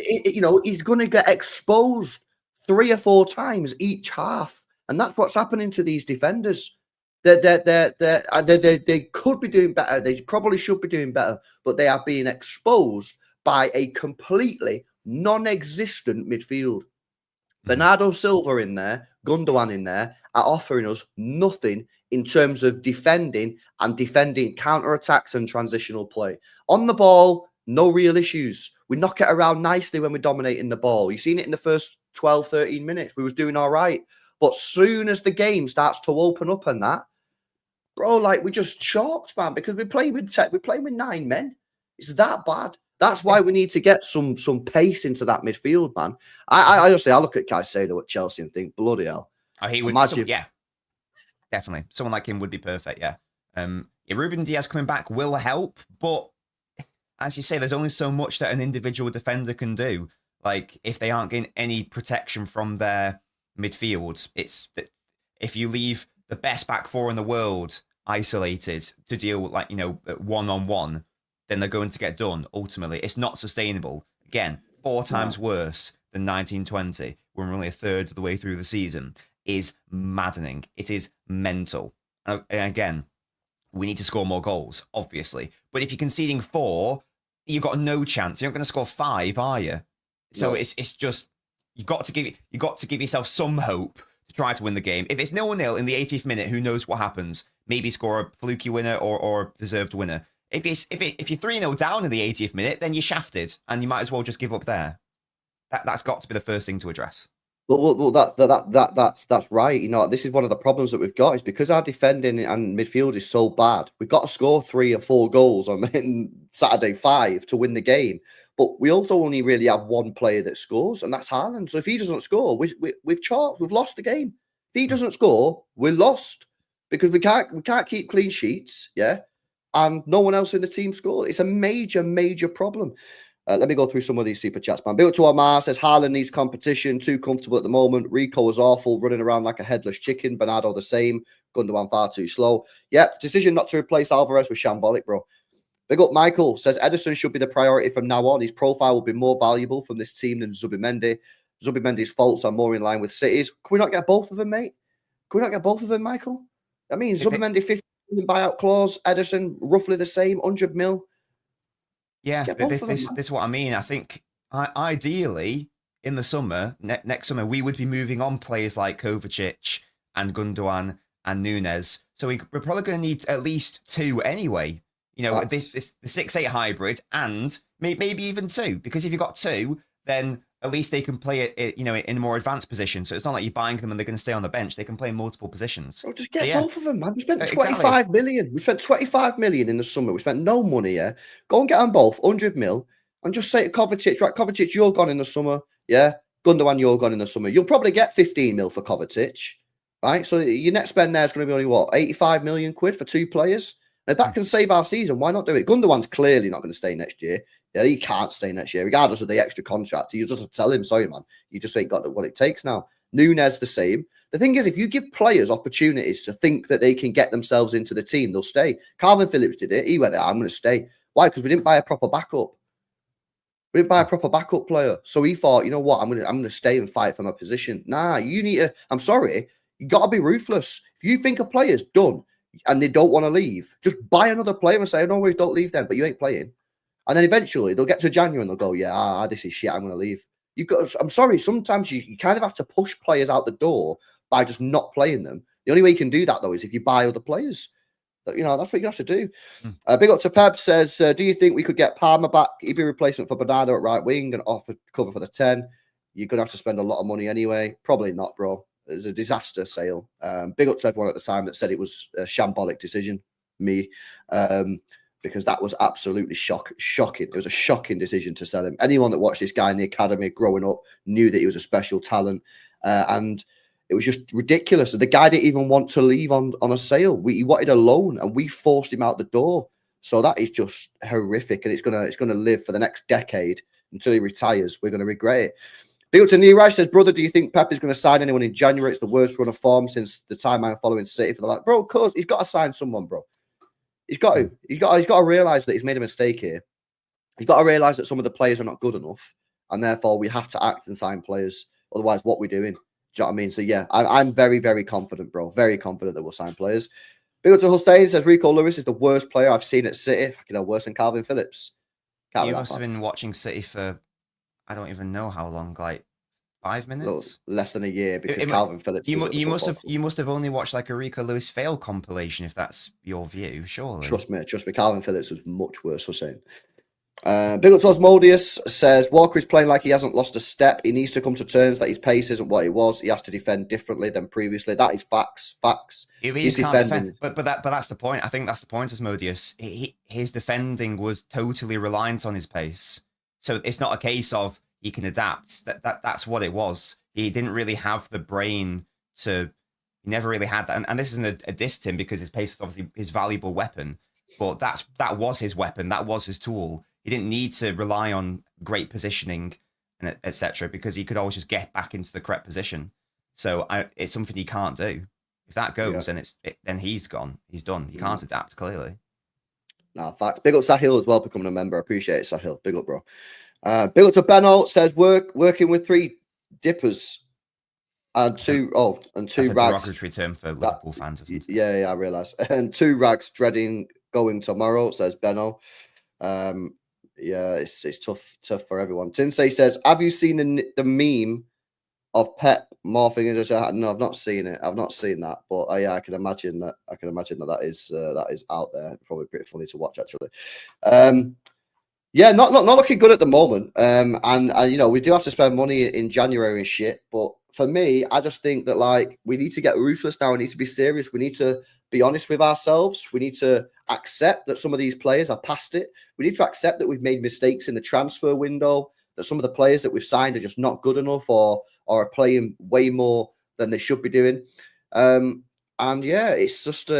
Speaker 1: he's going to get exposed 3 or 4 times each half, and that's what's happening to these defenders. They could be doing better. They probably should be doing better, but they are being exposed by a completely non-existent midfield. Bernardo Silva in there, Gundogan in there, are offering us nothing in terms of defending counter-attacks and transitional play. On the ball, no real issues. We knock it around nicely when we're dominating the ball. You've seen it in the first 12, 13 minutes. We was doing all right. But soon as the game starts to open up and that, bro, like, we're just shocked, man, because we're playing with 9 men. It's that bad. That's why we need to get some pace into that midfield, man. I honestly, I look at Caicedo at Chelsea and think, bloody hell.
Speaker 2: Oh, he would, yeah, definitely. Someone like him would be perfect, yeah. Ruben Diaz coming back will help, but as you say, there's only so much that an individual defender can do. Like, if they aren't getting any protection from their midfield, it's that if you leave the best back four in the world isolated to deal with, like, one-on-one, then they're going to get done. Ultimately, it's not sustainable. Again, 4 times worse than 1920 when we're only a third of the way through the season is maddening. It is mental. And again, we need to score more goals, obviously. But if you're conceding 4, you've got no chance. You're not going to score 5, are you? So
Speaker 1: No.
Speaker 2: it's just you've got to give yourself some hope to try to win the game. If it's 0-0 in the 80th minute, who knows what happens? Maybe score a fluky winner or deserved winner. If you're 3-0 down in the 80th minute, then you're shafted, and you might as well just give up there. That's got to be the first thing to address.
Speaker 1: Well, that's right. You know, this is one of the problems that we've got is because our defending and midfield is so bad. We've got to score 3 or 4 goals on Saturday 5 to win the game. But we also only really have one player that scores, and that's Haaland. So if he doesn't score, we've chalked. We've lost the game. If he doesn't score, we're lost because we can't keep clean sheets. Yeah, and no one else in the team scores. It's a major problem. Let me go through some of these super chats, man. Built to Omar says Haaland needs competition, too comfortable at the moment. Rico is awful, running around like a headless chicken. Bernardo the same. Gundogan far too slow. Yep, decision not to replace Alvarez was shambolic, bro. Big up Michael says Ederson should be the priority from now on. His profile will be more valuable from this team than Zubimendi. Zubimendi's faults are more in line with City's. Can we not get both of them, mate? Can we not get both of them, Michael? I mean, Zubimendi 50 million buyout clause, Ederson roughly the same, 100 mil.
Speaker 2: Yeah, this is what I mean. I think ideally in the summer, next summer, we would be moving on players like Kovacic and Gundogan and Nunes. So we're probably going to need at least 2 anyway. You know, the 6-8 hybrid and maybe even 2, because if you've got 2, then at least they can play it, in a more advanced position. So it's not like you're buying them and they're going to stay on the bench. They can play in multiple positions.
Speaker 1: So just get both of them, man. We spent 25 million. We spent 25 million in the summer. We spent no money, yeah. Go and get them both, 100 mil, and just say to Kovacic, right, Kovacic, you're gone in the summer, yeah. Gundogan, you're gone in the summer. You'll probably get 15 mil for Kovacic, right? So your net spend there is going to be only, what, 85 million quid for 2 players? And if that can save our season, why not do it? Gundogan's clearly not going to stay next year. Yeah, he can't stay next year, regardless of the extra contract. You just have to tell him, sorry, man, you just ain't got what it takes now. Nunes, the same. The thing is, if you give players opportunities to think that they can get themselves into the team, they'll stay. Calvin Phillips did it. He went, I'm going to stay. Why? Because we didn't buy a proper backup. We didn't buy a proper backup player. So he thought, you know what, I'm going to stay and fight for my position. Nah, you need to, I'm sorry, you got to be ruthless. If you think a player's done and they don't want to leave, just buy another player and say, no worries, don't leave then, but you ain't playing. And then eventually they'll get to January and they'll go, yeah, this is shit, I'm going to leave. I'm sorry, sometimes you kind of have to push players out the door by just not playing them. The only way you can do that, though, is if you buy other players. But, that's what you have to do. Big up to Pep says, do you think we could get Palmer back? He'd be a replacement for Bernardo at right wing and offer cover for the 10. You're going to have to spend a lot of money anyway. Probably not, bro. It's a disaster sale. Big up to everyone at the time that said it was a shambolic decision. Me. Because that was absolutely shocking. It was a shocking decision to sell him. Anyone that watched this guy in the academy growing up knew that he was a special talent. And it was just ridiculous. The guy didn't even want to leave on a sale. He wanted a loan, and we forced him out the door. So that is just horrific, and it's gonna live for the next decade until he retires. We're gonna regret it. Big up to Niraj says, brother, do you think Pep is going to sign anyone in January? It's the worst run of form since the time I'm following City for the last. Bro, of course, he's got to sign someone, bro. He's got to realize that he's made a mistake here. He's got to realize that some of the players are not good enough, and therefore we have to act and sign players. Otherwise, what we're doing? Do you know what I mean? So yeah, I'm very, very confident, bro. Very confident that we'll sign players. Big up to Hussein says Rico Lewis is the worst player I've seen at City. Worse than Calvin Phillips.
Speaker 2: You must have been watching City for I don't even know how long, like 5 minutes,
Speaker 1: less than a year, because Calvin Phillips.
Speaker 2: You must have only watched like a Rico Lewis fail compilation, if that's your view. Surely,
Speaker 1: trust me. Calvin Phillips was much worse. Hussein. Big up to Osmodius says Walker is playing like he hasn't lost a step. He needs to come to terms that his pace isn't what it was. He has to defend differently than previously. That is facts.
Speaker 2: He's defending, but that's the point. I think that's the point, Osmodius. His defending was totally reliant on his pace. So it's not a case of he can adapt. That's what it was. He didn't really have the brain to. He never really had that. And this isn't a diss to him, because his pace was obviously his valuable weapon. But that was his weapon. That was his tool. He didn't need to rely on great positioning and etc. because he could always just get back into the correct position. So it's something he can't do. If that goes, then he's gone. He's done. He can't adapt, clearly.
Speaker 1: Nah, facts. Big up Sahil as well, becoming a member. I appreciate it, Sahil. Big up, bro. Big up to Benno, says working with 3 dippers and two rags.
Speaker 2: That's a derogatory term for Liverpool fans, isn't it?
Speaker 1: Yeah, I realise. And 2 rags dreading going tomorrow, says Benno. Yeah, it's tough for everyone. Tinsei says, have you seen the meme of Pep morphing into? No, I've not seen it. I've not seen that, but yeah, I can imagine that. That is out there. Probably pretty funny to watch, actually. Yeah, not looking good at the moment. And you know, we do have to spend money in January and shit. But for me, I just think that like we need to get ruthless now. We need to be serious. We need to be honest with ourselves. We need to accept that some of these players are past it. We need to accept that we've made mistakes in the transfer window. That some of the players that we've signed are just not good enough, or are playing way more than they should be doing. And yeah, it's just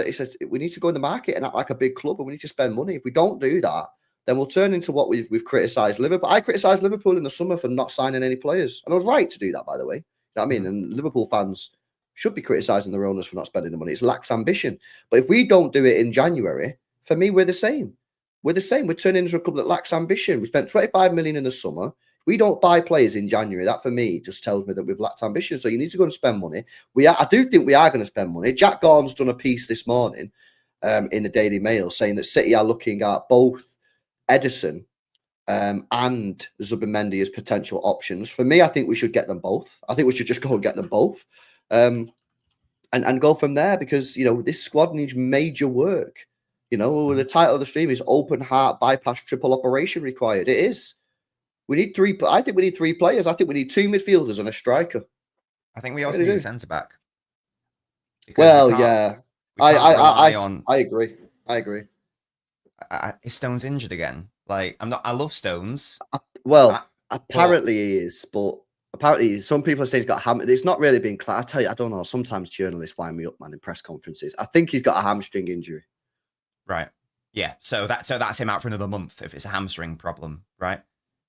Speaker 1: we need to go in the market and act like a big club, and we need to spend money. If we don't do that, then we'll turn into what we've criticised Liverpool. I criticised Liverpool in the summer for not signing any players, and I was right to do that, by the way. You know what I mean? And Liverpool fans should be criticising their owners for not spending the money. It's lacks ambition. But if we don't do it in January, for me, we're the same. We're the same. We're turning into a club that lacks ambition. We spent 25 million in the summer. We don't buy players in January. That, for me, just tells me that we've lacked ambition. So you need to go and spend money. I do think we are going to spend money. Jack Gordon's done a piece this morning in the Daily Mail saying that City are looking at both Edison and Zubimendi as potential options. For me, I think we should get them both. I think we should just go and get them both and go from there, because, you know, this squad needs major work. You know, the title of the stream is Open Heart Bypass Triple Operation Required. It is. We need 3. I think we need 3 players. I think we need 2 midfielders and a striker.
Speaker 2: I think we also need a centre back.
Speaker 1: Well, yeah, I agree.
Speaker 2: Is Stones injured again? Like, I love Stones.
Speaker 1: Apparently he is, but apparently some people are saying he's got a ham. It's not really been clear. I tell you, I don't know. Sometimes journalists wind me up, man, in press conferences. I think he's got a hamstring injury.
Speaker 2: Right. Yeah. So that's him out for another month if it's a hamstring problem, right?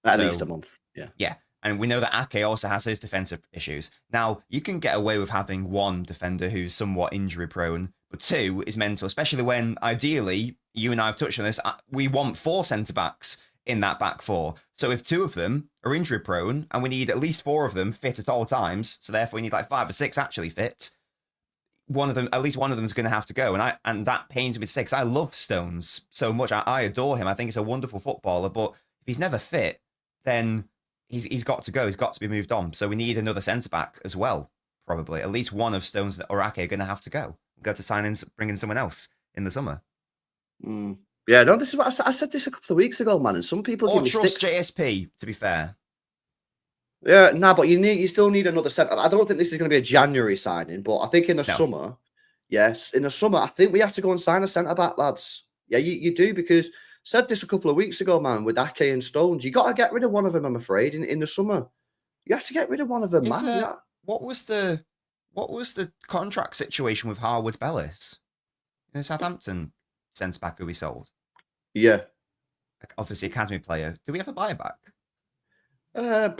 Speaker 1: At least a month. Yeah.
Speaker 2: Yeah. And we know that Ake also has his defensive issues. Now, you can get away with having 1 defender who's somewhat injury prone, but 2 is mental, especially when, ideally, you and I have touched on this, we want 4 centre-backs in that back 4. So if 2 of them are injury prone, and we need at least 4 of them fit at all times, so therefore we need like 5 or 6 actually fit, at least one of them is going to have to go. And that pains me to say, because I love Stones so much. I adore him. I think he's a wonderful footballer, but if he's never fit, then he's got to go. He's got to be moved on. So we need another centre-back as well, probably. At least one of Stones or Ake are going to have to go. We've got to bring in someone else in the summer.
Speaker 1: Yeah, no, this is what I said this a couple of weeks ago, man. And some people
Speaker 2: or trust JSP, to be fair.
Speaker 1: Yeah, but you still need another centre. I don't think this is going to be a January signing, but I think in the summer, I think we have to go and sign a centre-back, lads. Yeah, you do, because said this a couple of weeks ago, man, with Ake and Stones. You got to get rid of one of them, I'm afraid, in the summer. You have to get rid of one of them, man.
Speaker 2: What was the contract situation with Harwood Bellis? The Southampton centre-back who we sold?
Speaker 1: Yeah.
Speaker 2: Obviously, academy player. Do we have a buyback?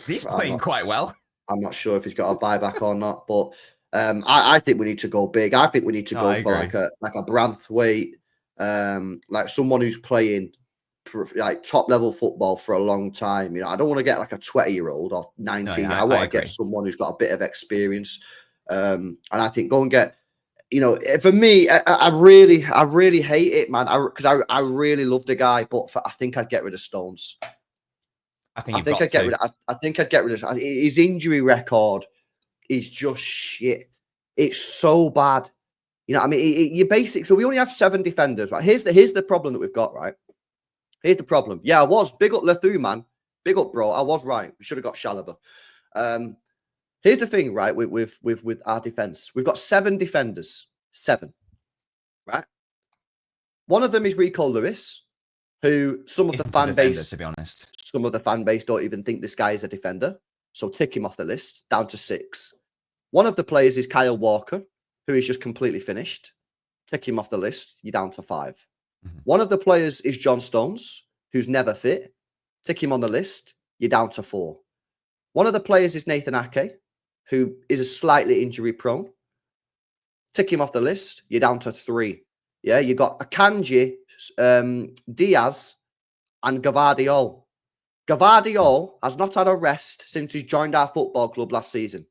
Speaker 2: He's
Speaker 1: I'm
Speaker 2: playing quite well.
Speaker 1: I'm not sure if he's got a buyback or not, but I think we need to go big. I think we need to go for like a Branthwaite, like someone who's playing like top level football for a long time. You know, I don't want to get like a 20-year-old or 19. I want to get someone who's got a bit of experience. And I think go and get, you know, for me, I really hate it, man. Because I really love the guy, but I think I'd get rid of Stones. I think I'd get rid of his injury record is just shit. It's so bad. You know what I mean? You basically, so we only have 7 defenders, right? Here's the problem that we've got, right? Here's the problem. Yeah, I was. Big up Lethu, man. Big up, bro. I was right. We should have got Chalobah. Here's the thing, right? With our defense, we've got 7 defenders. 7, right? One of them is Rico Lewis, who some of the fan base,
Speaker 2: to be honest,
Speaker 1: some of the fan base don't even think this guy is a defender. So tick him off the list, down to 6. One of the players is Kyle Walker, who is just completely finished. Tick him off the list, you're down to 5. One of the players is John Stones, who's never fit. Tick him on the list, you're down to 4. One of the players is Nathan Ake, who is a slightly injury prone. Tick him off the list. You're down to 3. Yeah, you got Akanji, Diaz, and Gvardiol. Gvardiol has not had a rest since he's joined our football club last season.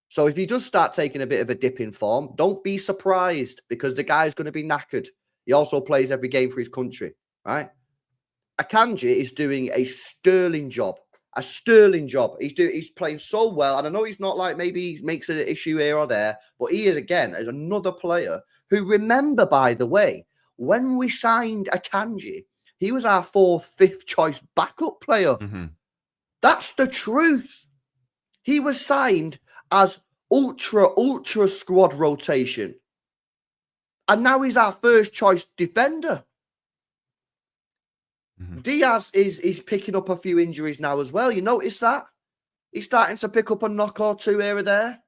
Speaker 1: So if he does start taking a bit of a dip in form, don't be surprised because the guy's going to be knackered. He also plays every game for his country, right? Akanji is doing a sterling job. A sterling job. He's playing so well. And I know he's not like maybe he makes an issue here or there, but he is, again, as another player who, remember, by the way, when we signed Akanji, he was our 4th, 5th choice backup player.
Speaker 2: Mm-hmm.
Speaker 1: That's the truth. He was signed as ultra squad rotation. And now he's our first choice defender.
Speaker 2: Mm-hmm.
Speaker 1: Diaz is picking up a few injuries now as well. You notice that? He's starting to pick up a knock or 2 here or there.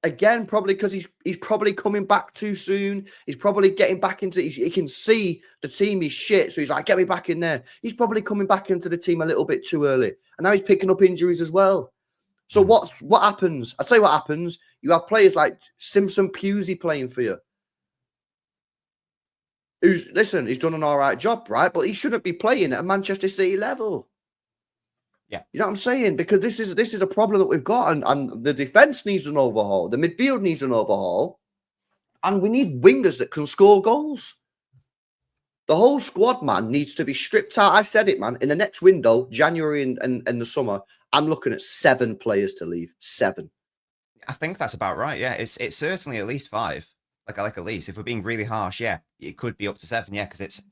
Speaker 1: Again, probably because he's probably coming back too soon. He's probably getting back into. He can see the team is shit, so he's like, "Get me back in there." He's probably coming back into the team a little bit too early, and now he's picking up injuries as well. So what happens? I'd say what happens. You have players like Simpson Pusey playing for you. He's done an all right job, right? But he shouldn't be playing at a Manchester City level.
Speaker 2: Yeah.
Speaker 1: You know what I'm saying? Because this is a problem that we've got, and the defense needs an overhaul. The midfield needs an overhaul, and we need wingers that can score goals. The whole squad, man, needs to be stripped out. I said it, man. In the next window, January and the summer, I'm looking at 7 players to leave. 7.
Speaker 2: I think that's about right. Yeah, it's certainly at least 5. Like at least, if we're being really harsh, yeah, it could be up to 7. Yeah, because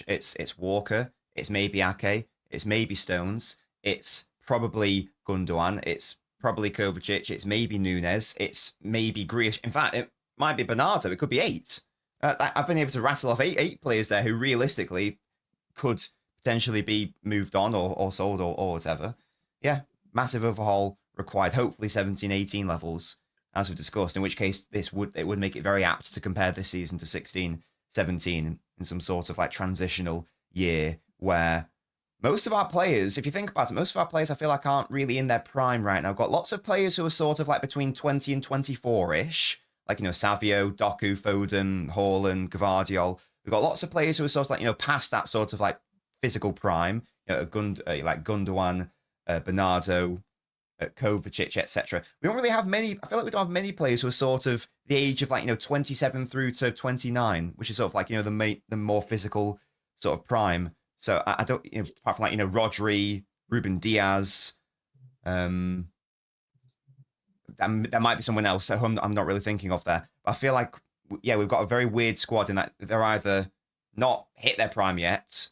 Speaker 2: it's Walker, it's maybe Ake, it's maybe Stones, it's probably Gundogan, it's probably Kovacic, it's maybe Nunes, it's maybe Grealish. In fact, it might be Bernardo. It could be 8. I've been able to rattle off 8 players there who realistically could potentially be moved on or sold or whatever. Yeah, massive overhaul required. Hopefully 17, 18 levels, as we've discussed, in which case it would make it very apt to compare this season to 16, 17 in some sort of like transitional year where most of our players, if you think about it, most of our players I feel like aren't really in their prime right now. We've got lots of players who are sort of like between 20 and 24-ish, like, Savio, Doku, Foden, Haaland, Gvardiol. We've got lots of players who are sort of like, past that sort of like physical prime, like Gundogan, Bernardo, Kovacic, etc. We don't really have many. I feel like we don't have many players who are sort of the age of like 27 through to 29, which is sort of like the more physical sort of prime. So I don't, apart from like Rodri, Ruben Diaz, there might be someone else who I'm not really thinking of there. But I feel like we've got a very weird squad in that they're either not hit their prime yet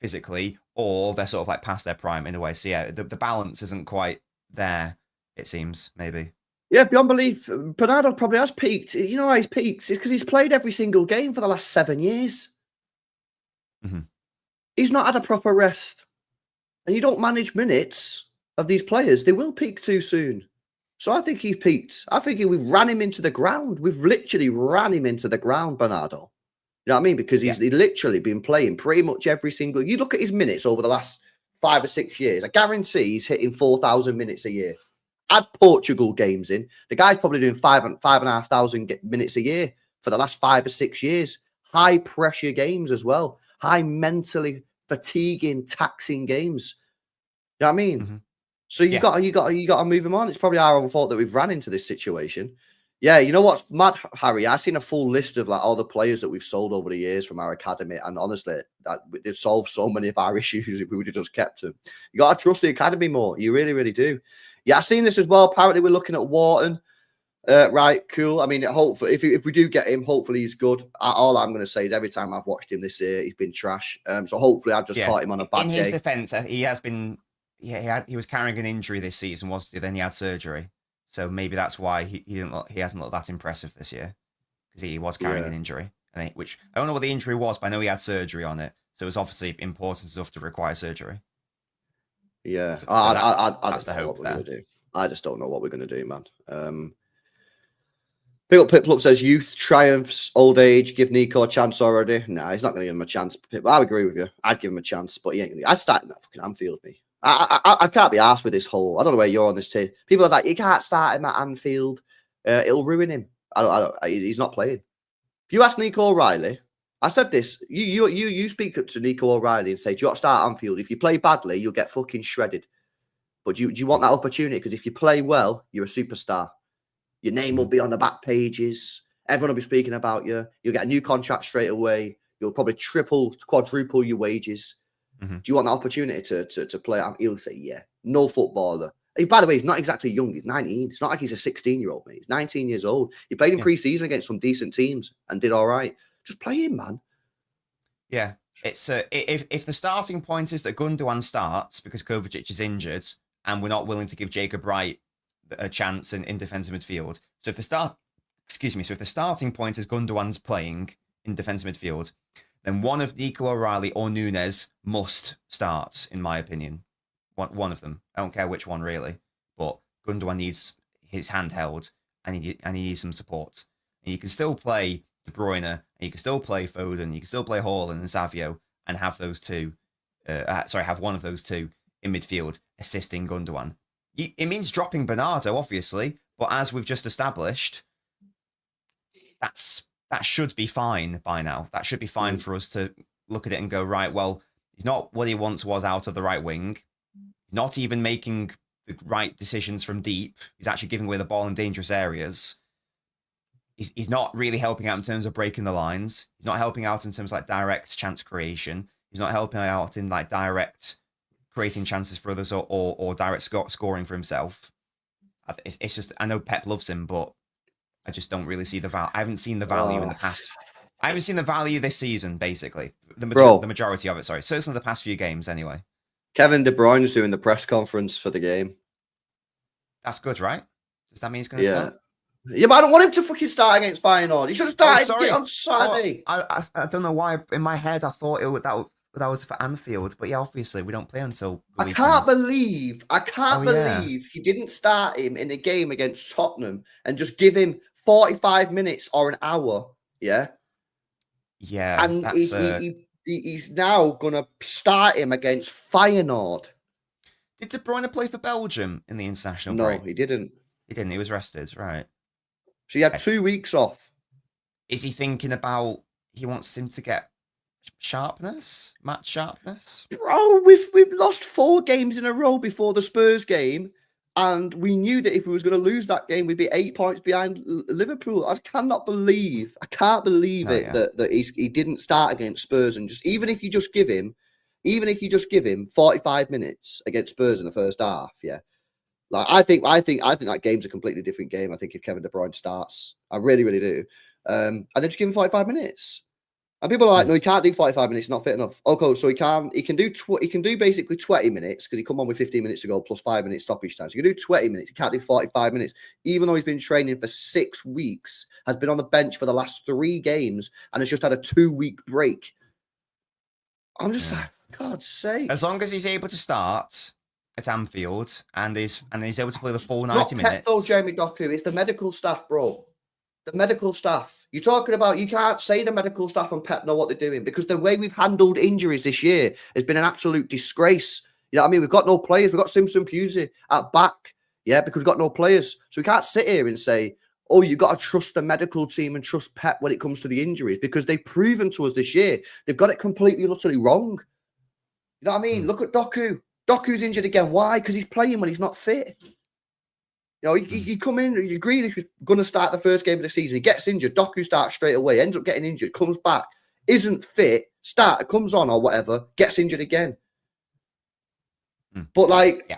Speaker 2: physically, or they're sort of like past their prime in a way. So yeah, the balance isn't quite there, it seems, maybe.
Speaker 1: Yeah, beyond belief. Bernardo probably has peaked. You know why he's peaked? It's because he's played every single game for the last 7 years.
Speaker 2: Mm-hmm.
Speaker 1: He's not had a proper rest. And you don't manage minutes of these players. They will peak too soon. So I think he's peaked. I think we've ran him into the ground. We've literally ran him into the ground, Bernardo. You know what I mean? Because he's literally been playing pretty much every single... You look at his minutes over the last 5 or 6 years, I guarantee he's hitting 4,000 minutes a year. Add Portugal games in. The guy's probably doing 5,500 minutes a year for the last 5 or 6 years. High pressure games as well. High mentally fatiguing, taxing games. You know what I mean? Mm-hmm. So you got to move him on. It's probably our own fault that we've ran into this situation. Yeah, you know what's mad, Harry? I've seen a full list of like all the players that we've sold over the years from our academy, and honestly, that they've solved so many of our issues if we would have just kept them. You got to trust the academy more. You really, really do. Yeah, I've seen this as well. Apparently, we're looking at Wharton. Right, cool. I mean, hopefully, if we do get him, hopefully he's good. All I'm going to say is every time I've watched him this year, he's been trash. So hopefully, I've just caught him on a bad day.
Speaker 2: In his defence, he has been. He was carrying an injury this season, wasn't he? Then he had surgery, so maybe that's why he hasn't looked that impressive this year, because he was carrying an injury, which I don't know what the injury was, but I know he had surgery on it, so it was obviously important enough to require surgery.
Speaker 1: Yeah,
Speaker 2: so
Speaker 1: that's the hope there. I just don't know what we're going to do, man. Pip says youth triumphs, old age. Give Nico a chance already. Nah, he's not going to give him a chance. I agree with you. I'd give him a chance, but he ain't. I'd start him at fucking Anfield, me. I can't be arsed with this whole. I don't know where you're on this team. People are like, you can't start him at Anfield. It'll ruin him. He's not playing. If you ask Nico O'Reilly, I said this. You speak up to Nico O'Reilly and say, "Do you want to start Anfield? If you play badly, you'll get fucking shredded. But do you want that opportunity? Because if you play well, you're a superstar. Your name will be on the back pages. Everyone will be speaking about you. You'll get a new contract straight away. You'll probably quadruple your wages. Do you want that opportunity to play?" He'll say, "Yeah." No footballer. By the way, he's not exactly young. He's 19. It's not like he's a 16-year-old, mate. He's 19 years old. He played in pre-season against some decent teams and did all right. Just play him, man.
Speaker 2: Yeah. It's if the starting point is that Gundogan starts because Kovacic is injured and we're not willing to give Jacob Wright a chance in defensive midfield. So if the starting point is Gundogan's playing in defensive midfield, then one of Nico O'Reilly or Nunes must start, in my opinion. One of them. I don't care which one, really. But Gundogan needs his hand held, and he needs some support. And you can still play De Bruyne, and you can still play Foden, you can still play Haaland and Savio, and have those two. Have one of those two in midfield assisting Gundogan. It means dropping Bernardo, obviously, but as we've just established, that should be fine by now. That should be fine for us to look at it and go, right, well, he's not what he once was out of the right wing. He's not even making the right decisions from deep. He's actually giving away the ball in dangerous areas. He's not really helping out in terms of breaking the lines. He's not helping out in terms of like direct chance creation. He's not helping out in like direct creating chances for others or direct scoring for himself. It's just, I know Pep loves him, but I just don't really see the value. I haven't seen the value in the past. I haven't seen the value this season, basically. The majority of it, sorry. Certainly the past few games, anyway.
Speaker 1: Kevin De Bruyne's doing the press conference for the game.
Speaker 2: That's good, right? Does that mean he's going to start?
Speaker 1: Yeah, but I don't want him to fucking start against Feyenoord. He should have started on Saturday.
Speaker 2: I don't know why. In my head, I thought that was for Anfield. But yeah, obviously, we don't play until the weekend.
Speaker 1: I can't believe he didn't start him in a game against Tottenham and just give him 45 minutes or an hour. Yeah.
Speaker 2: Yeah.
Speaker 1: And he's now going to start him against Feyenoord.
Speaker 2: Did De Bruyne play for Belgium in the international break?
Speaker 1: No, he didn't.
Speaker 2: He didn't. He was rested, right.
Speaker 1: So he had 2 weeks off.
Speaker 2: Is he thinking about he wants him to get match sharpness?
Speaker 1: Bro, we've lost 4 games in a row before the Spurs game, and we knew that if we was going to lose that game, we'd be 8 points behind Liverpool. I can't believe that he didn't start against Spurs, and just even if you just give him 45 minutes against Spurs in the first half, yeah. Like I think that game's a completely different game. I think if Kevin De Bruyne starts, I really, really do. And then just give him 45 minutes. And people are like, no, he can't do 45 minutes. He's not fit enough. Okay, so he can do basically 20 minutes because he come on with 15 minutes to go plus 5 minutes stoppage time. So he can do 20 minutes. He can't do 45 minutes, even though he's been training for 6 weeks, has been on the bench for the last 3 games, and has just had a 2-week break. I'm just like, God's sake.
Speaker 2: As long as he's able to start at Anfield and he's able to play the full 90 minutes.
Speaker 1: Though, Jeremy Doku, it's the medical staff, bro. The medical staff. You're talking about, you can't say the medical staff and Pep know what they're doing because the way we've handled injuries this year has been an absolute disgrace. You know what I mean? We've got no players. We've got Simpson Pusey at back. Yeah, because we've got no players. So we can't sit here and say, oh, you've got to trust the medical team and trust Pep when it comes to the injuries because they've proven to us this year they've got it completely and utterly wrong. You know what I mean? Look at Doku. Doku's injured again. Why? Because he's playing when he's not fit. You know, he come in, you agree he's going to start the first game of the season. He gets injured. Doku starts straight away, ends up getting injured, comes back, isn't fit, comes on or whatever, gets injured again. But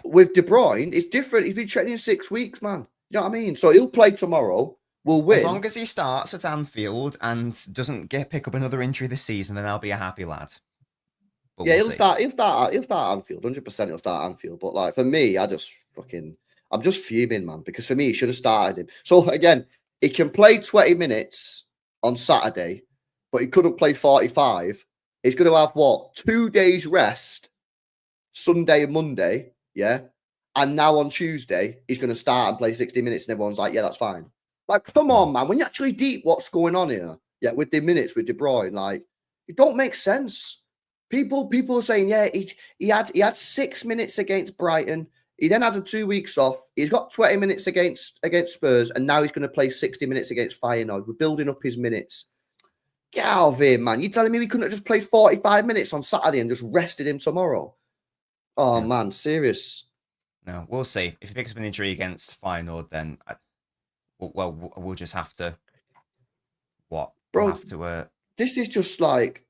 Speaker 1: with De Bruyne, it's different. He's been training 6 weeks, man. You know what I mean? So he'll play tomorrow. We'll win.
Speaker 2: As long as he starts at Anfield and doesn't pick up another injury this season, then I'll be a happy lad.
Speaker 1: But yeah, he'll start Anfield. 100% he'll start Anfield. But like for me, I'm just fuming, man, because for me, he should have started him. So again, he can play 20 minutes on Saturday, but he couldn't play 45. He's going to have 2 days rest, Sunday and Monday, yeah? And now on Tuesday, he's going to start and play 60 minutes, and everyone's like, yeah, that's fine. Like, come on, man. When you actually deep what's going on here, yeah, with the minutes with De Bruyne, like, it don't make sense. People are saying, yeah, he had 6 minutes against Brighton. He then had 2 weeks off. He's got 20 minutes against Spurs, and now he's going to play 60 minutes against Feyenoord. We're building up his minutes. Get out of here, man. You're telling me we couldn't have just played 45 minutes on Saturday and just rested him tomorrow? Oh, man, serious.
Speaker 2: No, we'll see. If he picks up an injury against Feyenoord, then we'll just have to... What?
Speaker 1: Bro,
Speaker 2: we'll have to...
Speaker 1: This is just like...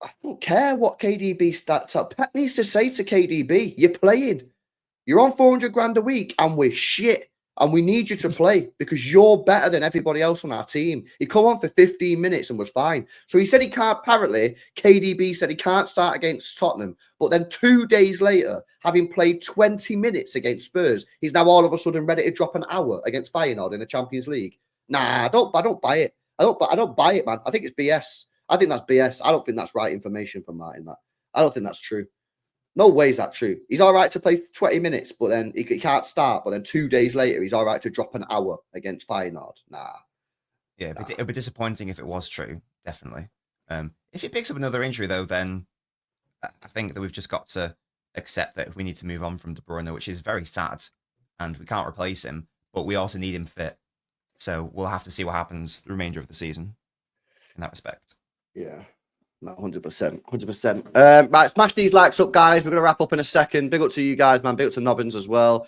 Speaker 1: I don't care what KDB stats up. Pep needs to say to KDB, you're playing. You're on 400 grand a week and we're shit. And we need you to play because you're better than everybody else on our team. He come on for 15 minutes and was fine. So he said he can't, apparently, KDB said he can't start against Tottenham. But then 2 days later, having played 20 minutes against Spurs, he's now all of a sudden ready to drop an hour against Feyenoord in the Champions League. Nah, I don't buy it. I don't buy it, man. I think it's BS. I think that's BS. I don't think that's right information from Martin. I don't think that's true. No way is that true. He's all right to play 20 minutes, but then he can't start. But then 2 days later, he's all right to drop an hour against Feyenoord. Nah.
Speaker 2: Yeah, nah. It'd be disappointing if it was true, definitely. If he picks up another injury, though, then I think that we've just got to accept that we need to move on from De Bruyne, which is very sad. And we can't replace him, but we also need him fit. So we'll have to see what happens the remainder of the season in that respect.
Speaker 1: Yeah. No, 100%. 100%. Right, smash these likes up, guys. We're going to wrap up in a second. Big up to you guys, man. Big up to Nobbins as well.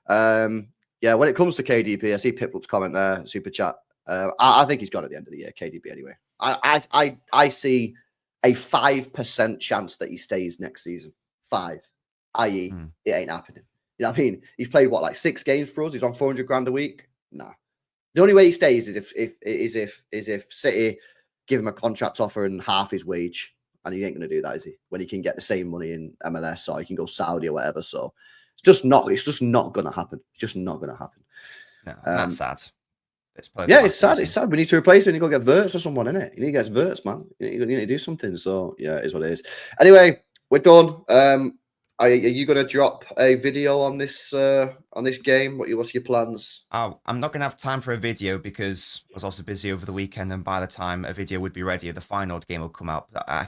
Speaker 1: Yeah, when it comes to KDB, I see Piplup's comment there, super chat. I think he's gone at the end of the year, KDB anyway. I see a 5% chance that he stays next season. 5. I.e., it ain't happening. You know what I mean? He's played, what, like 6 games for us? He's on 400 grand a week? Nah. The only way he stays is if City give him a contract offer and half his wage, and he ain't going to do that, is he? When he can get the same money in MLS or he can go Saudi or whatever. So it's just not going to happen. It's just not going to happen.
Speaker 2: No, that's sad.
Speaker 1: It's sad. It's sad. We need to replace him. You got to get Verts or someone, innit? You need to get Verts, man. You need to do something. So yeah, it is what it is. Anyway, we're done. Are you going to drop a video on this game? What's your plans?
Speaker 2: Oh, I'm not going to have time for a video because I was also busy over the weekend, and by the time a video would be ready, the Feyenoord game will come out. I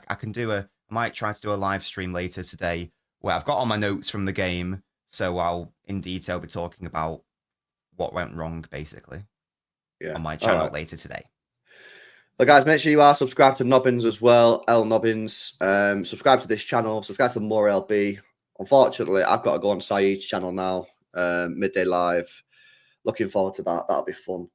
Speaker 2: might try to do a live stream later today where I've got all my notes from the game, so I'll in detail be talking about what went wrong, basically, on my channel later today.
Speaker 1: Well, guys, make sure you are subscribed to Nobbins as well, L Nobbins. Subscribe to this channel, subscribe to More LB. Unfortunately, I've got to go on Saeed's channel now, midday live. Looking forward to that. That'll be fun.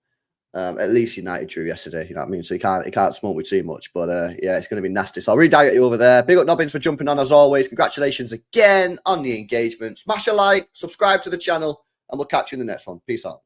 Speaker 1: At least United drew yesterday, you know what I mean? So he can't smoke me too much. But yeah, it's going to be nasty. So I'll redirect you over there. Big up Nobbins for jumping on as always. Congratulations again on the engagement. Smash a like, subscribe to the channel, and we'll catch you in the next one. Peace out.